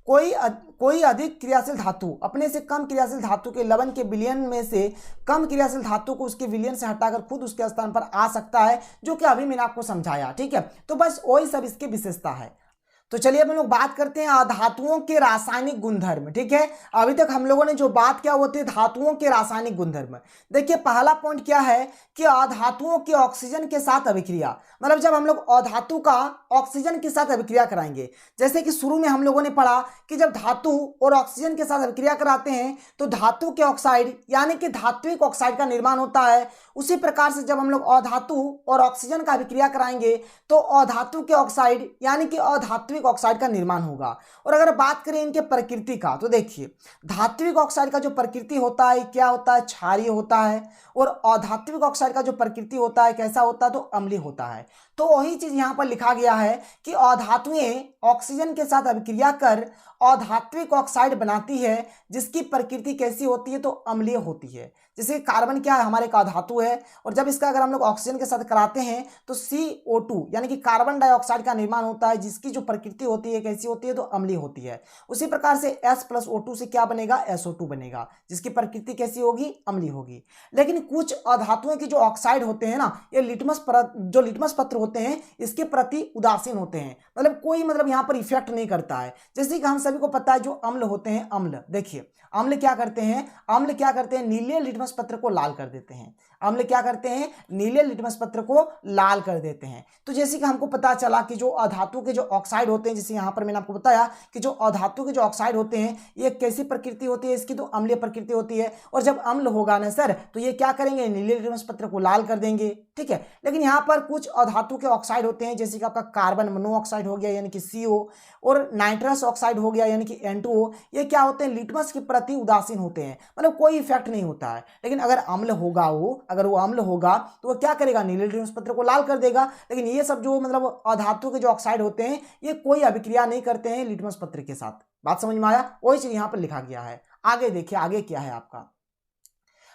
कोई अधिक क्रियाशील धातु अपने से कम क्रियाशील धातु के लवण के विलयन में से कम क्रियाशील धातु को उसके विलयन से हटाकर खुद उसके स्थान पर आ सकता है, जो कि अभी मैंने आपको समझाया। ठीक है, तो बस वही सब इसकी विशेषता है। तो चलिए अब हम लोग बात करते हैं अधातुओं के रासायनिक गुणधर्म। ठीक है, अभी तक हम लोगों ने जो बात किया वो थे धातुओं के रासायनिक गुणधर्म। देखिए पहला पॉइंट क्या है कि अधातुओं की ऑक्सीजन के साथ अभिक्रिया, मतलब जब हम लोग अधातु का ऑक्सीजन के साथ अभिक्रिया कराएंगे, जैसे कि शुरू में हम लोगों ने पढ़ा कि जब धातु और ऑक्सीजन के साथ अभिक्रिया कराते हैं तो धातु के ऑक्साइड यानी कि धात्विक ऑक्साइड का निर्माण होता है। उसी प्रकार से जब हम लोग अधातु और ऑक्सीजन का अभिक्रिया कराएंगे तो अधातु के ऑक्साइड यानी कि अधात्विक ऑक्साइड का निर्माण होगा। और अगर बात करें इनके प्रकृति का तो देखिए धात्विक ऑक्साइड का जो प्रकृति होता है क्या होता है, क्षारीय होता है, और अधात्विक ऑक्साइड का जो प्रकृति होता है कैसा होता है, तो अम्लीय होता है। तो वही चीज यहाँ पर लिखा गया है कि अधातुएं ऑक्सीजन के साथ अभिक्रिया कर अधात्विक ऑक्साइड बनाती है जिसकी प्रकृति कैसी होती है, तो अम्लीय होती है। जैसे कार्बन क्या है, हमारे एक अधातु है, और जब इसका अगर हम लोग ऑक्सीजन के साथ कराते हैं तो CO2 यानी कि कार्बन डाइऑक्साइड का निर्माण होता है, जिसकी जो प्रकृति होती है कैसी होती है, तो अम्लीय होती है। उसी प्रकार से H+O2 से क्या बनेगा, SO2 बनेगा, जिसकी प्रकृति कैसी होगी, अम्लीय होगी। लेकिन कुछ अधातुओं के जो ऑक्साइड होते हैं ना, ये लिटमस पत्र होते हैं, इसके प्रति उदासीन होते हैं, मतलब कोई यहाँ पर इफेक्ट नहीं करता है। जैसे कि हम सभी को पता है जो अम्ल होते हैं, अम्ल देखिए अम्ल क्या करते हैं, नीले लिटमस पत्र को लाल कर देते हैं। अम्ल क्या करते हैं, नीले लिटमस पत्र को लाल कर देते हैं। तो जैसे कि हमको पता चला कि जो अधातु के जो ऑक्साइड होते हैं, जैसे यहाँ पर मैंने आपको बताया कि जो अधातु के जो ऑक्साइड होते हैं ये कैसी प्रकृति होती है, इसकी तो अम्लीय प्रकृति होती है। और जब अम्ल होगा ना सर, तो ये क्या करेंगे, नीले लिटमस पत्र को लाल कर देंगे, ठीक है। लेकिन यहाँ पर कुछ अधातु के ऑक्साइड होते हैं, जैसे कि आपका कार्बन मोनोऑक्साइड हो गया यानी कि CO, और नाइट्रस ऑक्साइड हो गया यानी कि N2O, ये क्या होते हैं, लिटमस के प्रति उदासीन होते हैं, मतलब कोई इफेक्ट नहीं होता है। लेकिन अगर वो अम्ल होगा तो वो क्या करेगा, नीले लिटमस पत्र को लाल कर देगा। लेकिन ये सब जो अधातु के जो ऑक्साइड होते हैं ये कोई अभिक्रिया नहीं करते हैं लिटमस पत्र के साथ। बात समझ में आया, वही चीज यहाँ पर लिखा गया है। आगे देखिए, आगे क्या है आपका,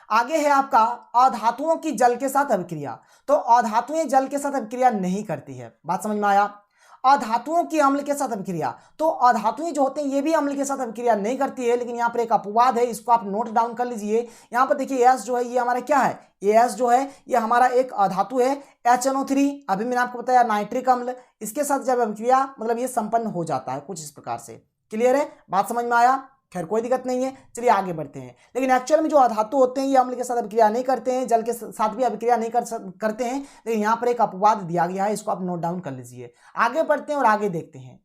आगे है आपका अधातुओं की जल के साथ अभिक्रिया। तो अधातुएं जल के साथ अभिक्रिया नहीं करती है। बात समझ में आया। अधातुओं की अम्ल के साथ अभिक्रिया, तो अधातुएं जो होते हैं ये भी अम्ल के साथ अभिक्रिया नहीं करती है। लेकिन यहाँ पर एक अपवाद है, इसको आप नोट डाउन कर लीजिए। यहाँ पर देखिए S जो है ये हमारा क्या है, AS जो है ये हमारा एक अधातु है, HNO3 अभी मैंने आपको बताया नाइट्रिक अम्ल, इसके साथ जब अभिक्रिया ये संपन्न हो जाता है कुछ इस प्रकार से। क्लियर है, बात समझ में आया। खैर कोई दिक्कत नहीं है, चलिए आगे बढ़ते हैं। लेकिन एक्चुअल में जो अधातु होते हैं ये अम्ल के साथ अभिक्रिया नहीं करते हैं, जल के साथ भी अभिक्रिया नहीं करते हैं। लेकिन यहाँ पर एक अपवाद दिया गया है, इसको आप नोट डाउन कर लीजिए। आगे बढ़ते हैं और आगे देखते हैं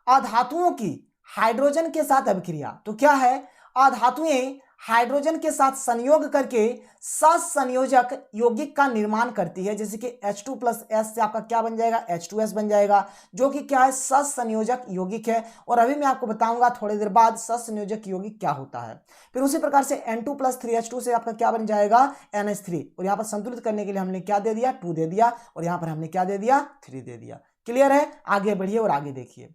अधातुओं की हाइड्रोजन के साथ अभिक्रिया। तो क्या है, अधातुएं हाइड्रोजन के साथ संयोग करके ससंयोजक यौगिक का निर्माण करती है। जैसे कि H2+S से आपका क्या बन जाएगा, H2S बन जाएगा, जो कि क्या है, ससंयोजक यौगिक है। और अभी मैं आपको बताऊंगा थोड़ी देर बाद ससंयोजक यौगिक क्या होता है। फिर उसी प्रकार से N2+3H2 से आपका क्या बन जाएगा, NH3, और यहाँ पर संतुलित करने के लिए हमने क्या दे दिया, 2 दे दिया, और यहाँ पर हमने क्या दे दिया, 3 दे दिया। क्लियर है, आगे बढ़िए और आगे देखिए।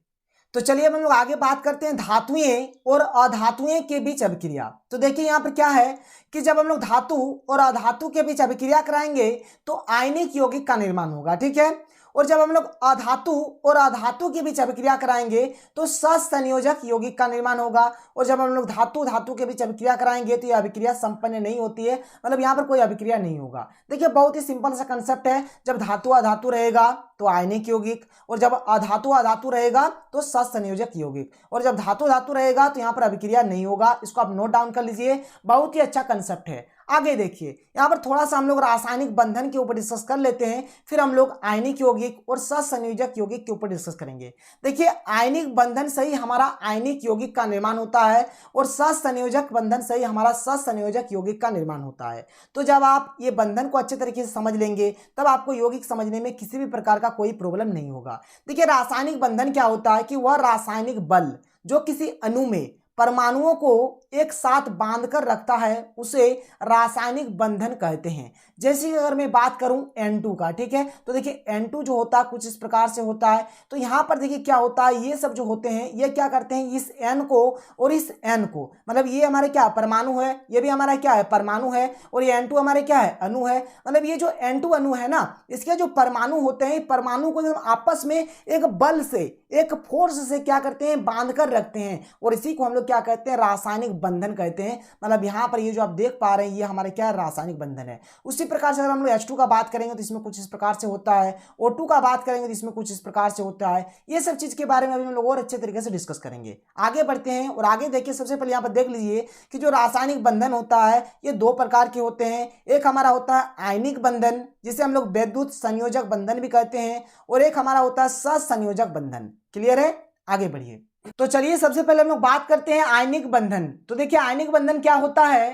तो चलिए हम लोग आगे बात करते हैं धातुएं और अधातुएं के बीच अभिक्रिया। तो देखिए यहाँ पर क्या है कि जब हम लोग धातु और अधातु के बीच अभिक्रिया कराएंगे तो आयनिक यौगिक का निर्माण होगा, ठीक है। और जब हम लोग अधातु और अधातु के बीच अभिक्रिया कराएंगे तो ससंयोजक यौगिक का निर्माण होगा। और जब हम लोग धातु के बीच अभिक्रिया कराएंगे तो यह अभिक्रिया संपन्न नहीं होती है, यहाँ पर कोई अभिक्रिया नहीं होगा। देखिए बहुत ही सिंपल सा कंसेप्ट है, जब धातु अधातु रहेगा तो आयनिक यौगिक, और जब अधातु अधातु रहेगा तो ससंयोजक यौगिक, और जब धातु धातु रहेगा तो यहाँ पर अभिक्रिया नहीं होगा। इसको आप नोट डाउन कर लीजिए, बहुत ही अच्छा कंसेप्ट है। आगे देखिए, यहाँ पर थोड़ा सा हम लोग रासायनिक बंधन के ऊपर डिस्कस कर लेते हैं, फिर हम लोग आयनिक यौगिक और ससंयोजक यौगिक के ऊपर डिस्कस करेंगे। देखिए आयनिक बंधन से ही हमारा आयनिक यौगिक का निर्माण होता है, और ससंयोजक बंधन से ही हमारा ससंयोजक यौगिक का निर्माण होता है। तो जब आप ये बंधन को अच्छे तरीके से समझ लेंगे तब आपको यौगिक समझने में किसी भी प्रकार का कोई प्रॉब्लम नहीं होगा। देखिए रासायनिक बंधन क्या होता है कि वह रासायनिक बल जो किसी अणु में परमाणुओं को एक साथ बांधकर रखता है उसे रासायनिक बंधन कहते हैं। जैसे कि अगर मैं बात करूं N2 का, ठीक है, तो देखिए N2 जो होता है कुछ इस प्रकार से होता है। तो यहां पर देखिए क्या होता है, ये सब जो होते हैं ये क्या करते हैं, इस N को और इस N को, ये हमारे क्या परमाणु है, ये भी हमारा क्या है परमाणु है, और ये N2 हमारे क्या है अणु है। ये जो N2 अणु है ना, इसके जो परमाणु होते हैं, परमाणु को आपस में एक बल से, एक फोर्स से क्या करते हैं, बांध कर रखते हैं, और इसी को हम लोग क्या कहते हैं, रासायनिक बंधन कहते हैं। यहाँ पर ये जो आप देख पा रहे हैं ये हमारे क्या है, रासायनिक बंधन है। उसी प्रकार से अगर हम लोग H2 का बात करेंगे तो इसमें कुछ इस प्रकार से होता है, O2 का बात करेंगे तो इसमें कुछ इस प्रकार से होता है। ये सब चीज के बारे में अभी हम लोग और अच्छे तरीके से डिस्कस करेंगे। आगे बढ़ते हैं और आगे देखिए, सबसे पहले यहाँ पर देख लीजिए कि जो रासायनिक बंधन होता है ये 2 प्रकार के होते हैं। एक हमारा होता है आयनिक बंधन, जिसे हम लोग वैद्युत संयोजक बंधन भी कहते हैं, और एक हमारा होता है सहसंयोजक बंधन। क्लियर है, आगे बढ़िए। तो चलिए सबसे पहले हम लोग बात करते हैं आयनिक बंधन। तो देखिए आयनिक बंधन क्या होता है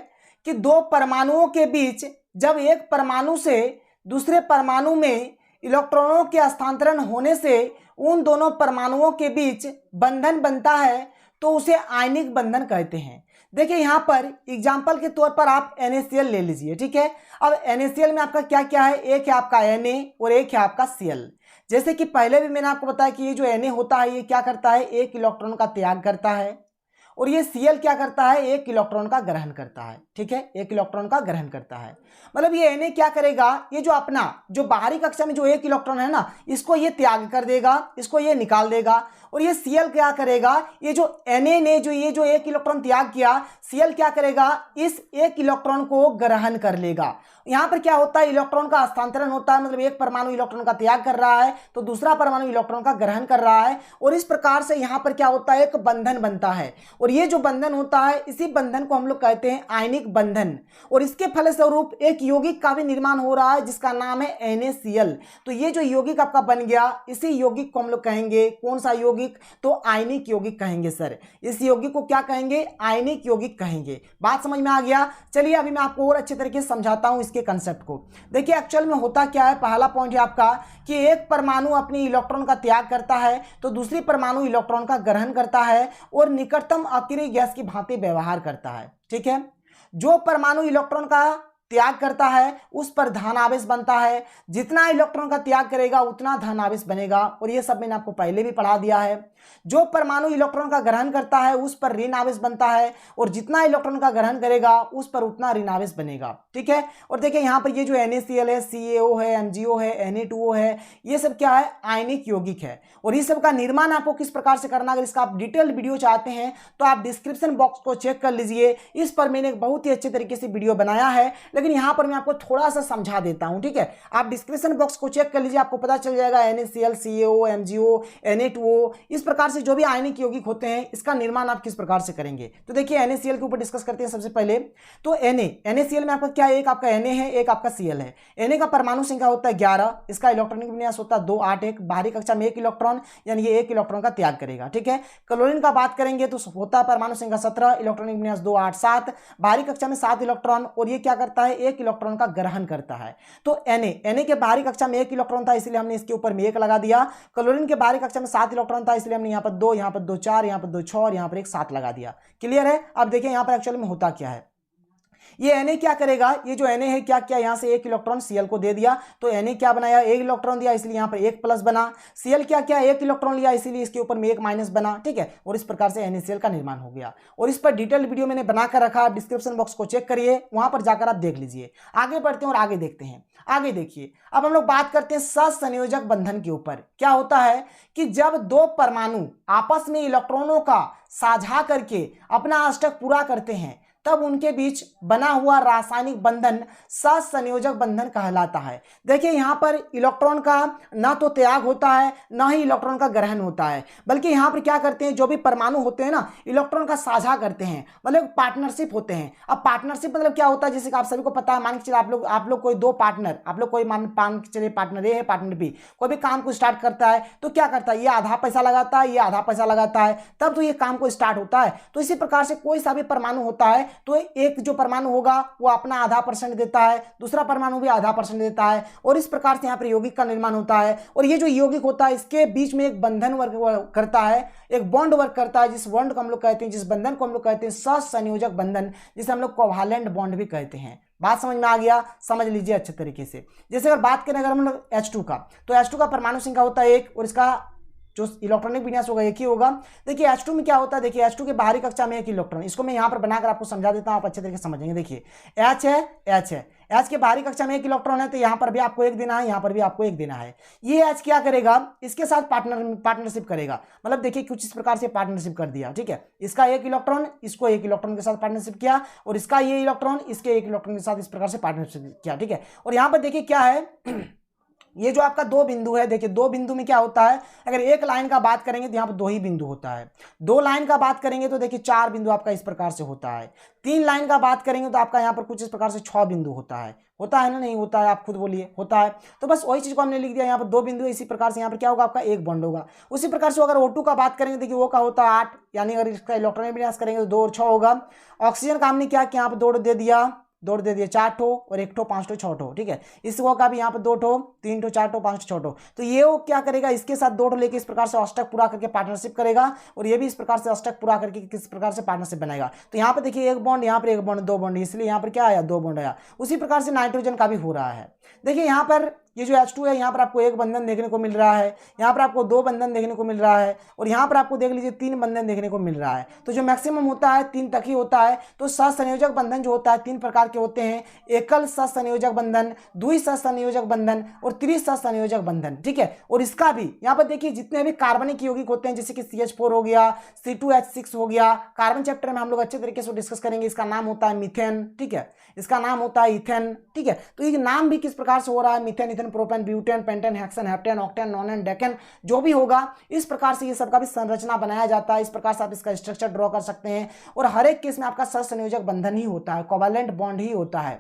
कि 2 परमाणुओं के बीच जब एक परमाणु से दूसरे परमाणु में इलेक्ट्रॉनों के हस्तांतरण होने से उन दोनों परमाणुओं के बीच बंधन बनता है तो उसे आयनिक बंधन कहते हैं। देखिए यहाँ पर एग्जाम्पल के तौर पर आप NaCl ले लीजिए, ठीक है। अब NaCl में आपका क्या क्या है, एक है आपका Na और एक है आपका Cl। जैसे कि पहले भी मैंने आपको बताया कि ये जो Na होता है ये क्या करता है, एक इलेक्ट्रॉन का त्याग करता है, और ये Cl क्या करता है, एक इलेक्ट्रॉन का ग्रहण करता है। ठीक है, एक इलेक्ट्रॉन का ग्रहण करता है। मतलब ये Na क्या करेगा, ये जो अपना जो बाहरी कक्षा में जो एक इलेक्ट्रॉन है ना, इसको ये त्याग कर देगा, इसको ये निकाल देगा। और ये Cl क्या करेगा, ये जो Na ने जो ये जो एक इलेक्ट्रॉन त्याग किया, Cl क्या करेगा, इस एक इलेक्ट्रॉन को ग्रहण कर लेगा। यहां पर क्या होता है, इलेक्ट्रॉन का हस्तांतरण होता है, मतलब एक परमाणु इलेक्ट्रॉन का त्याग कर रहा है तो दूसरा परमाणु इलेक्ट्रॉन का ग्रहण कर रहा है, और इस प्रकार से यहां पर क्या होता है, एक बंधन बनता है। और ये जो बंधन होता है, इसी बंधन को हम लोग कहते हैं आयनिक बंधन, और इसके फलस्वरूप एक यौगिक का भी निर्माण हो रहा है जिसका नाम है NaCl। तो ये जो यौगिक आपका बन गया, इसी यौगिक को हम लोग कहेंगे कौन सा यौगिक, तो आयनिक यौगिक कहेंगे सर। इस यौगिक को क्या कहेंगे, आयनिक यौगिक कहेंगे। बात समझ में आ गया। चलिए अभी मैं आपको और अच्छे तरीके से समझाता हूं इसके कंसेप्ट को। देखिए एक्चुअल में होता क्या है, पहला पॉइंट है आपका कि एक परमाणु अपनी इलेक्ट्रॉन का त्याग करता है तो दूसरी परमाणु इलेक्ट्रॉन का ग्रहण करता है और निकटतम अक्रिय गैस की भांति व्यवहार करता है। ठीक है, जो परमाणु इलेक्ट्रॉन का त्याग करता है उस पर धन आवेश बनता है, जितना इलेक्ट्रॉन का त्याग करेगा उतना धन आवेश बनेगा, और ये सब मैंने आपको पहले भी पढ़ा दिया है। जो परमाणु इलेक्ट्रॉन का ग्रहण करता है उस पर ऋण आवेश बनता है, और जितना इलेक्ट्रॉन का ग्रहण करेगा उस पर उतना ऋण आवेश बनेगा। ठीक है, और देखिए यहाँ पर ये जो NaCl है, CaO है, MgO है, Na2O है, ये सब क्या है, आयनिक यौगिक है। और इस सब का निर्माण आपको किस प्रकार से करना, अगर इसका आप डिटेल वीडियो चाहते हैं तो आप डिस्क्रिप्शन बॉक्स को चेक कर लीजिए, इस पर मैंने बहुत ही अच्छे तरीके से वीडियो बनाया है, लेकिन यहां पर मैं आपको थोड़ा सा समझा देता हूं। ठीक है, आप डिस्क्रिप्शन बॉक्स को चेक कर लीजिए, आपको पता चल जाएगा NaCl, CaO, MgO, Na2O, इस प्रकार से जो भी आयनिक यौगिक होते हैं इसका निर्माण आप किस प्रकार से करेंगे। तो देखिए NaCl के ऊपर डिस्कस करते हैं सबसे पहले। तो NaCl में आपका क्या है, एक आपका Na है, एक आपका Cl है। Na का परमाणु संख्या होता है 11, इसका इलेक्ट्रॉनिक विन्यास होता है 2 8 1, बाहरी कक्षा में 1 इलेक्ट्रॉन, यानी ये 1 इलेक्ट्रॉन का त्याग करेगा। ठीक है, क्लोरीन का बात करेंगे तो होता है परमाणु संख्या 17, इलेक्ट्रॉनिक विन्यास 2 8 7, बाहरी कक्षा में 7 इलेक्ट्रॉन, और ये क्या करता है, 1 इलेक्ट्रॉन का ग्रहण करता है। तो Na के बाहरी कक्षा में 1 इलेक्ट्रॉन था इसलिए हमने इसके ऊपर में 1 लगा दिया। क्लोरीन के बाहरी कक्षा में 7 इलेक्ट्रॉन था इसलिए हमने यहाँ पर 2, यहाँ पर 2 4, यहाँ पर 2 6 और यहाँ पर 1 7 लगा दिया। क्लियर है। अब देखिए यहाँ पर एक्चुअली में होता क्या है, ये Na क्या करेगा, ये जो Na है क्या किया, यहां से 1 इलेक्ट्रॉन Cl को दे दिया, तो Na क्या बनाया, 1 इलेक्ट्रॉन दिया इसलिए यहां पर 1 प्लस बना। Cl क्या किया, 1 इलेक्ट्रॉन लिया इसीलिए इसके ऊपर में 1 माइनस बना। ठीक है, और इस प्रकार से NaCl का निर्माण हो गया, और इस पर डिटेल वीडियो मैंने बनाकर रखा, डिस्क्रिप्शन बॉक्स को चेक करिए, वहां पर जाकर आप देख लीजिए। आगे बढ़ते हैं और आगे देखते हैं। आगे देखिए, अब हम लोग बात करते हैं सहसंयोजक बंधन के ऊपर। क्या होता है कि जब दो परमाणु आपस में इलेक्ट्रॉनों का साझा करके अपना अष्टक पूरा करते हैं तब उनके बीच बना हुआ रासायनिक बंधन सहसंयोजक बंधन कहलाता है। देखिए यहाँ पर इलेक्ट्रॉन का ना तो त्याग होता है ना ही इलेक्ट्रॉन का ग्रहण होता है, बल्कि यहाँ पर क्या करते हैं, जो भी परमाणु होते हैं ना इलेक्ट्रॉन का साझा करते हैं, मतलब पार्टनरशिप होते हैं। अब पार्टनरशिप मतलब क्या होता है, जैसे कि आप सभी को पता है, मान के चलिए आप लोग कोई दो पार्टनर, आप लोग कोई मान के चलिए पार्टनर ए है पार्टनर बी, कोई भी काम को स्टार्ट करता है तो क्या करता है, ये आधा पैसा लगाता है, ये आधा पैसा लगाता है, तब तो ये काम को स्टार्ट होता है। तो इसी प्रकार से कोई सा भी परमाणु होता है तो एक जो परमाणु होगा वो अपना आधा % देता है, दूसरा परमाणु भी आधा % देता है, और इस प्रकार से यहाँ पर यौगिक का निर्माण होता है। और ये जो यौगिक होता है इसके बीच में एक बंधन वर्क करता है, एक बॉन्ड वर्क करता है, जिस बॉन्ड को हम लोग कहते हैं, जिस बंधन को हम लोग कहते हैं सहसंयोजक बंधन, जिसे हम लोग कोवैलेंट बॉन्ड भी कहते हैं। बात समझ में आ गया, समझ लीजिए अच्छे तरीके से। जैसे अगर बात करें अगर हम लोग H2 का, तो H2 का परमाणु संख्या होता है 1 और इसका जो इलेक्ट्रॉनिक विन्यास होगा एक ही होगा। देखिए H2 में क्या होता है, देखिए H2 के बाहरी कक्षा में 1 इलेक्ट्रॉन, इसको मैं यहाँ पर बनाकर आपको समझा देता हूँ, आप अच्छे तरीके से समझेंगे। देखिए H है, H के बाहरी कक्षा में 1 इलेक्ट्रॉन है, तो यहाँ पर भी आपको 1 देना है, यहाँ पर भी आपको 1 देना है। ये H क्या करेगा, इसके साथ पार्टनरशिप करेगा, मतलब देखिए कुछ इस प्रकार से पार्टनरशिप कर दिया। ठीक है, इसका 1 इलेक्ट्रॉन इसको 1 इलेक्ट्रॉन के साथ पार्टनरशिप किया, और इसका ये इलेक्ट्रॉन इसके 1 इलेक्ट्रॉन के साथ इस प्रकार से पार्टनरशिप किया। ठीक है, और यहाँ पर देखिए क्या है ये जो आपका 2 बिंदु है, देखिए 2 बिंदु में क्या होता है, अगर एक लाइन का बात करेंगे तो यहाँ पर 2 ही बिंदु होता है, 2 लाइन का बात करेंगे तो देखिए 4 बिंदु आपका इस प्रकार से होता है, 3 लाइन का बात करेंगे तो आपका यहाँ पर कुछ इस प्रकार से 6 बिंदु होता है ना, नहीं होता है, आप खुद बोलिए होता है। तो बस वही चीज को हमने लिख दिया, यहाँ पर 2 बिंदु, इसी प्रकार से यहाँ पर क्या होगा, आपका 1 बॉन्ड होगा। उसी प्रकार से अगर O2 का बात करेंगे, देखिए O का होता है 8, यानी अगर इसका इलेक्ट्रॉनिक विन्यास करेंगे तो 2 और 6 होगा। ऑक्सीजन का हमने क्या किया, यहाँ पर 2 दे दिया, 4 ठो और 1 ठो 5 ठो 6 ठो। ठीक है, इस वो का भी यहाँ पर 2 ठो 3 ठो 4 ठो 5 ठो 6 ठो। तो ये वो क्या करेगा, इसके साथ 2 ठो लेके इस प्रकार से अष्टक पूरा करके पार्टनरशिप करेगा, और ये भी इस प्रकार से अष्टक पूरा करके किस प्रकार से पार्टनरशिप बनाएगा। तो यहाँ पर देखिए 1 बॉन्ड, यहाँ पर 1 बॉन्ड, 2 बॉन्ड, इसलिए यहाँ पर क्या आया, 2 बॉन्ड आया। उसी प्रकार से नाइट्रोजन का भी हो रहा है। देखिए यहाँ पर ये जो H2 है यहाँ पर आपको एक बंधन देखने को मिल रहा है, यहाँ पर आपको 2 बंधन देखने को मिल रहा है, और यहाँ पर आपको देख लीजिए 3 बंधन देखने को मिल रहा है। तो जो मैक्सिमम होता है 3 तक ही होता है। तो सहसंयोजक बंधन जो होता है 3 प्रकार के होते हैं, एकल सहसंयोजक बंधन, द्वि सहसंयोजक बंधन और त्रिसहसंयोजक बंधन, ठीक है। और इसका भी यहाँ पर देखिए जितने भी कार्बनिक यौगिक होते हैं जैसे कि CH4 हो गया, C2H6 हो गया, कार्बन चैप्टर में हम लोग अच्छे तरीके से डिस्कस करेंगे। इसका नाम होता है मीथेन, ठीक है, इसका नाम होता है इथेन, ठीक है। तो ये नाम भी किस प्रकार से हो रहा है, methane, ethane, propane, butane, pentane, hexane, heptane, octane, नोनेन, decane, जो भी होगा इस प्रकार से ये सबका भी संरचना बनाया जाता है। इस प्रकार से आप इसका स्ट्रक्चर ड्रॉ कर सकते हैं। और हर एक केस में आपका सहसंयोजक बंधन ही होता है, कोवैलेंट बॉन्ड ही होता है।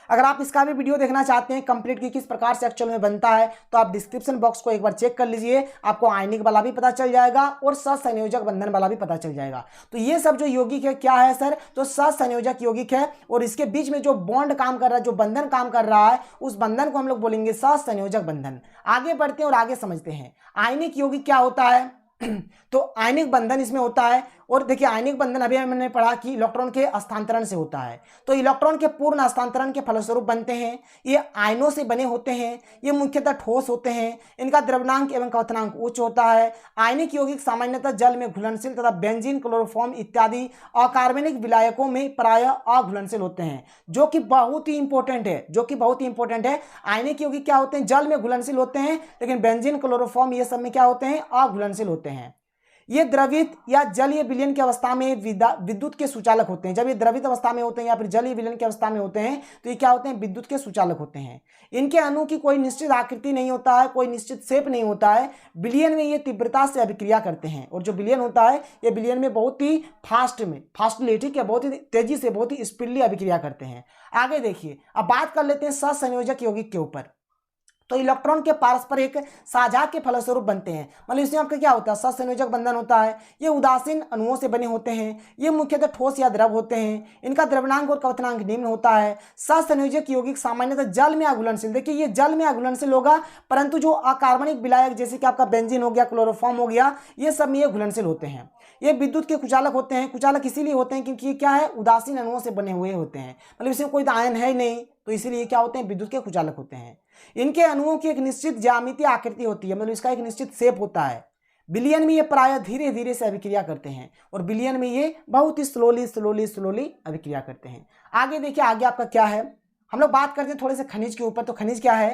अगर आप इसका भी वीडियो देखना चाहते हैं कंप्लीट कि किस प्रकार से एक्चुअल में बनता है, तो आप डिस्क्रिप्शन बॉक्स को एक बार चेक कर लीजिए, आपको आयनिक वाला भी पता चल जाएगा और सहसंयोजक बंधन वाला भी पता चल जाएगा। तो ये सब जो यौगिक है क्या है सर, तो सहसंयोजक यौगिक है, और इसके बीच में जो बॉन्ड काम कर रहा है, जो बंधन काम कर रहा है, उस बंधन को हम लोग बोलेंगे सहसंयोजक बंधन। आगे बढ़ते हैं और आगे समझते हैं आयनिक यौगिक क्या होता है। तो आयनिक बंधन इसमें होता है, और देखिए आयनिक बंधन अभी हमने पढ़ा कि इलेक्ट्रॉन के हस्तांतरण से होता है। तो इलेक्ट्रॉन के पूर्ण हस्तांतरण के फलस्वरूप बनते हैं। ये आयनों से बने होते हैं, ये मुख्यतः ठोस होते हैं, इनका द्रव्यनांक एवं क्वथनांक उच्च होता है। आयनिक यौगिक सामान्यतः जल में घुलनशील तथा बेंजीन, क्लोरोफॉर्म इत्यादि अकार्बनिक विलायकों में प्रायः अघुलनशील होते हैं, जो कि बहुत ही इंपॉर्टेंट है, जो कि बहुत ही इंपॉर्टेंट है। आयनिक यौगिक क्या होते हैं, जल में घुलनशील होते हैं, लेकिन बेंजीन, क्लोरोफॉर्म ये सब में क्या होते हैं, अघुलनशील होते हैं। ये द्रवित या जलीय विलयन की अवस्था में विद्युत के सुचालक होते हैं। जब ये द्रवित अवस्था में होते हैं या फिर जलीय विलयन की अवस्था में होते हैं तो ये क्या होते हैं, विद्युत के सुचालक होते हैं। इनके अणु की कोई निश्चित आकृति नहीं होता है, कोई निश्चित शेप नहीं होता है। विलयन में ये तीव्रता से अभिक्रिया करते हैं, और जो विलयन होता है ये विलयन में बहुत ही फास्टली, ठीक है, बहुत ही तेजी से, बहुत ही स्पीडली अभिक्रिया करते हैं। आगे देखिए, अब बात कर लेते हैं सहसंयोजक यौगिक के ऊपर। तो इलेक्ट्रॉन के पारस्परिक साझा के फलस्वरूप बनते हैं, मतलब इसमें आपका क्या होता है, सहसंयोजक बंधन होता है। ये उदासीन अणुओं से बने होते हैं, ये मुख्यतः ठोस या द्रव होते हैं, इनका द्रव्यनांक और क्वथनांक निम्न होता है। सहसंयोजक यौगिक सामान्यतः जल में अघुलनशील, देखिए ये जल में अघुलनशील होगा, परंतु जो अकार्बनिक विलायक जैसे कि आपका बेंजीन हो गया, क्लोरोफॉर्म हो गया, ये सब में ये घुलनशील होते हैं। ये विद्युत के कुचालक होते हैं। कुचालक इसीलिए होते हैं क्योंकि ये क्या है, उदासीन अणुओं से बने हुए होते हैं, मतलब इसमें कोई आयन है ही नहीं, तो इसीलिए क्या होते हैं, विद्युत के कुचालक होते हैं। इनके अणुओं की एक निश्चित ज्यामितीय आकृति होती है, मतलब इसका एक निश्चित शेप होता है। विलयन में ये प्रायः धीरे धीरे से अभिक्रिया करते हैं, और विलयन में ये बहुत ही स्लोली अभिक्रिया करते हैं। आगे देखिए, आगे आपका क्या है, हम लोग बात करते हैं थोड़े से खनिज के ऊपर। तो खनिज क्या है,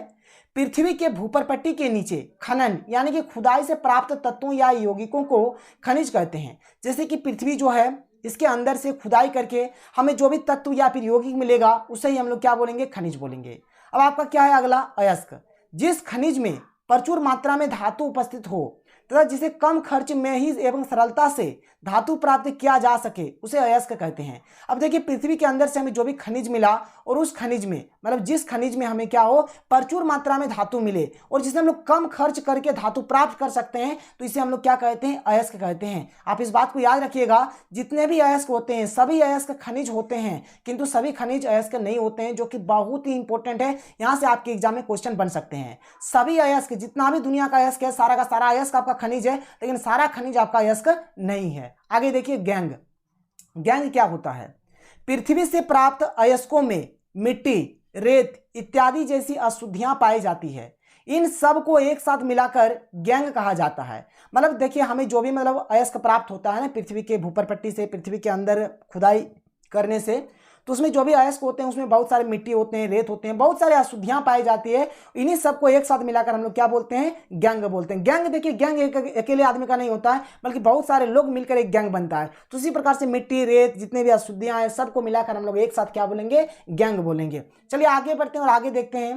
पृथ्वी के भूपरपट्टी के नीचे खनन यानी कि खुदाई से प्राप्त तत्वों या यौगिकों को खनिज कहते हैं। जैसे कि पृथ्वी जो है, इसके अंदर से खुदाई करके हमें जो भी तत्व या फिर यौगिक मिलेगा उसे ही हम लोग क्या बोलेंगे, खनिज बोलेंगे। अब आपका क्या है अगला, अयस्क। जिस खनिज में प्रचुर मात्रा में धातु उपस्थित हो तथा जिसे कम खर्च में ही एवं सरलता से धातु प्राप्त किया जा सके उसे अयस्क कहते हैं। अब देखिए, पृथ्वी के अंदर से हमें जो भी खनिज मिला और उस खनिज में, मतलब जिस खनिज में हमें क्या हो, प्रचुर मात्रा में धातु मिले और जिसे हम लोग कम खर्च करके धातु प्राप्त कर सकते हैं, तो इसे हम लोग क्या कहते हैं, अयस्क कहते हैं। आप इस बात को याद रखिएगा, जितने भी अयस्क होते हैं सभी अयस्क खनिज होते हैं, किंतु सभी खनिज अयस्क नहीं होते हैं, जो कि बहुत ही इंपॉर्टेंट है। यहाँ से आपके एग्जाम में क्वेश्चन बन सकते हैं। सभी अयस्क, जितना भी दुनिया का अयस्क है, सारा का सारा अयस्क आपका खनिज है, लेकिन सारा खनिज आपका अयस्क नहीं है। आगे देखिए, गैंग। गैंग क्या होता है, पृथ्वी से प्राप्त अयस्कों में मिट्टी, रेत इत्यादि जैसी अशुद्धियां पाई जाती है। इन सब को एक साथ मिलाकर गैंग कहा जाता है। मतलब देखिए, हमें जो भी मतलब अयस्क प्राप्त होता है ना पृथ्वी के भूपरपट्टी से, पृथ्वी के अंदर खुदाई करने से, तो उसमें जो भी अयस्क होते हैं उसमें बहुत सारे मिट्टी होते हैं, रेत होते हैं, बहुत सारे अशुद्धियां पाई जाती है। इन्हीं सबको एक साथ मिलाकर हम लोग क्या बोलते हैं, गैंग बोलते हैं। गैंग देखिए, गैंग एक अकेले आदमी का नहीं होता है, बल्कि बहुत सारे लोग मिलकर एक गैंग बनता है। तो इसी प्रकार से मिट्टी, रेत, जितने भी अशुद्धियां हैं, सबको मिलाकर हम लोग एक साथ क्या बोलेंगे, गैंग बोलेंगे। चलिए आगे बढ़ते हैं और आगे देखते हैं।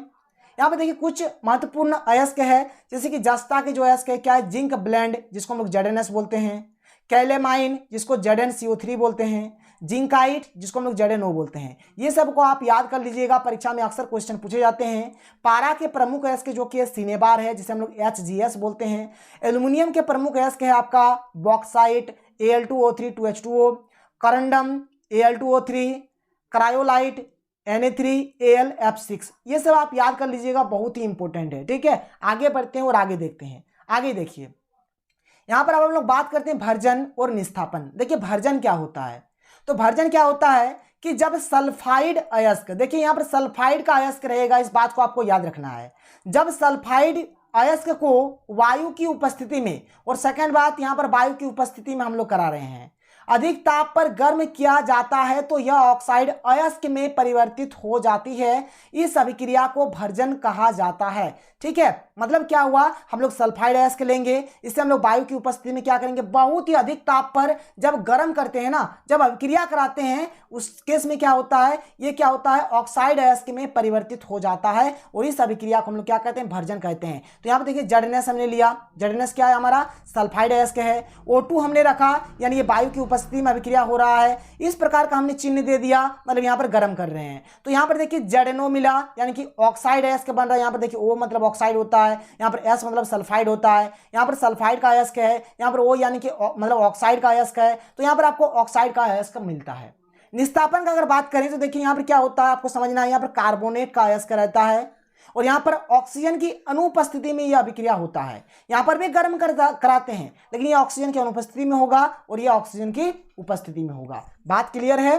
यहाँ पे देखिए कुछ महत्वपूर्ण अयस्क है, जैसे कि जस्ता के जो अयस्क है क्या है, जिंक ब्लेंड जिसको हम लोग ZnS बोलते हैं, कैलेमाइन जिसको ZnCO3 बोलते हैं, जिंकाइट जिसको हम लोग ZnO बोलते हैं। ये सब को आप याद कर लीजिएगा, परीक्षा में अक्सर क्वेश्चन पूछे जाते हैं। पारा के प्रमुख अयस्क जो कि सिनेबार है, जिसे हम लोग HGS बोलते हैं। एल्युमिनियम के प्रमुख अयस्क है आपका bauxite Al2O3 2H2O, करंडम Al2O3, cryolite Na3AlF6। ये सब आप याद कर लीजिएगा, बहुत ही इंपॉर्टेंट है, ठीक है। आगे बढ़ते हैं और आगे देखते हैं। आगे देखिए, यहाँ पर अब हम लोग बात करते हैं भर्जन और निस्थापन। देखिए भर्जन क्या होता है, तो भर्जन क्या होता है कि जब सल्फाइड अयस्क, देखिए यहां पर सल्फाइड का अयस्क रहेगा, इस बात को आपको याद रखना है। जब सल्फाइड अयस्क को वायु की उपस्थिति में, और सेकंड बात यहां पर वायु की उपस्थिति में हम लोग करा रहे हैं, अधिक ताप पर गर्म किया जाता है तो यह ऑक्साइड अयस्क में परिवर्तित हो जाती है। इस अभिक्रिया को भर्जन कहा जाता है। ठीक है, मतलब क्या हुआ, हम लोग सल्फाइड अयस्क लेंगे, इससे हम लोग वायु की उपस्थिति में क्या करेंगे, बहुत ही अधिक ताप पर जब गर्म करते हैं ना, जब अभिक्रिया कराते हैं, उस केस में क्या होता है, ये क्या होता है, ऑक्साइड अयस्क में परिवर्तित हो जाता है, और इस अभिक्रिया को हम लोग क्या कहते हैं, भर्जन कहते हैं। तो यहाँ पर देखिए जडनेस हमने लिया, जडनेस क्या है हमारा, सल्फाइड अयस्क है। O2 हमने रखा, यानी ये वायु की उपस्थिति में अभिक्रिया हो रहा है, इस प्रकार का हमने चिन्ह दे दिया, मतलब यहाँ पर गर्म कर रहे हैं। तो यहाँ पर देखिए ZNO मिला, यानी कि ऑक्साइड अयस्क बन रहा है। यहाँ पर देखिए O मतलब ऑक्साइड होता है, यहाँ पर S मतलब सल्फाइड होता है, यहाँ पर सल्फाइड का अयस्क है, यहाँ पर O यानी कि मतलब ऑक्साइड का अयस्क है, तो यहाँ पर आपको ऑक्साइड का अयस्क मिलता है। निस्तापन का अगर बात करें तो देखिए यहाँ पर क्या होता है, आपको समझना है, यहाँ पर कार्बोनेट का अयस्क रहता है, और यहाँ पर ऑक्सीजन की अनुपस्थिति में यह अभिक्रिया होता है। यहाँ पर भी गर्म कराते हैं, लेकिन ये ऑक्सीजन की अनुपस्थिति में होगा और ये ऑक्सीजन की उपस्थिति में होगा। बात क्लियर है।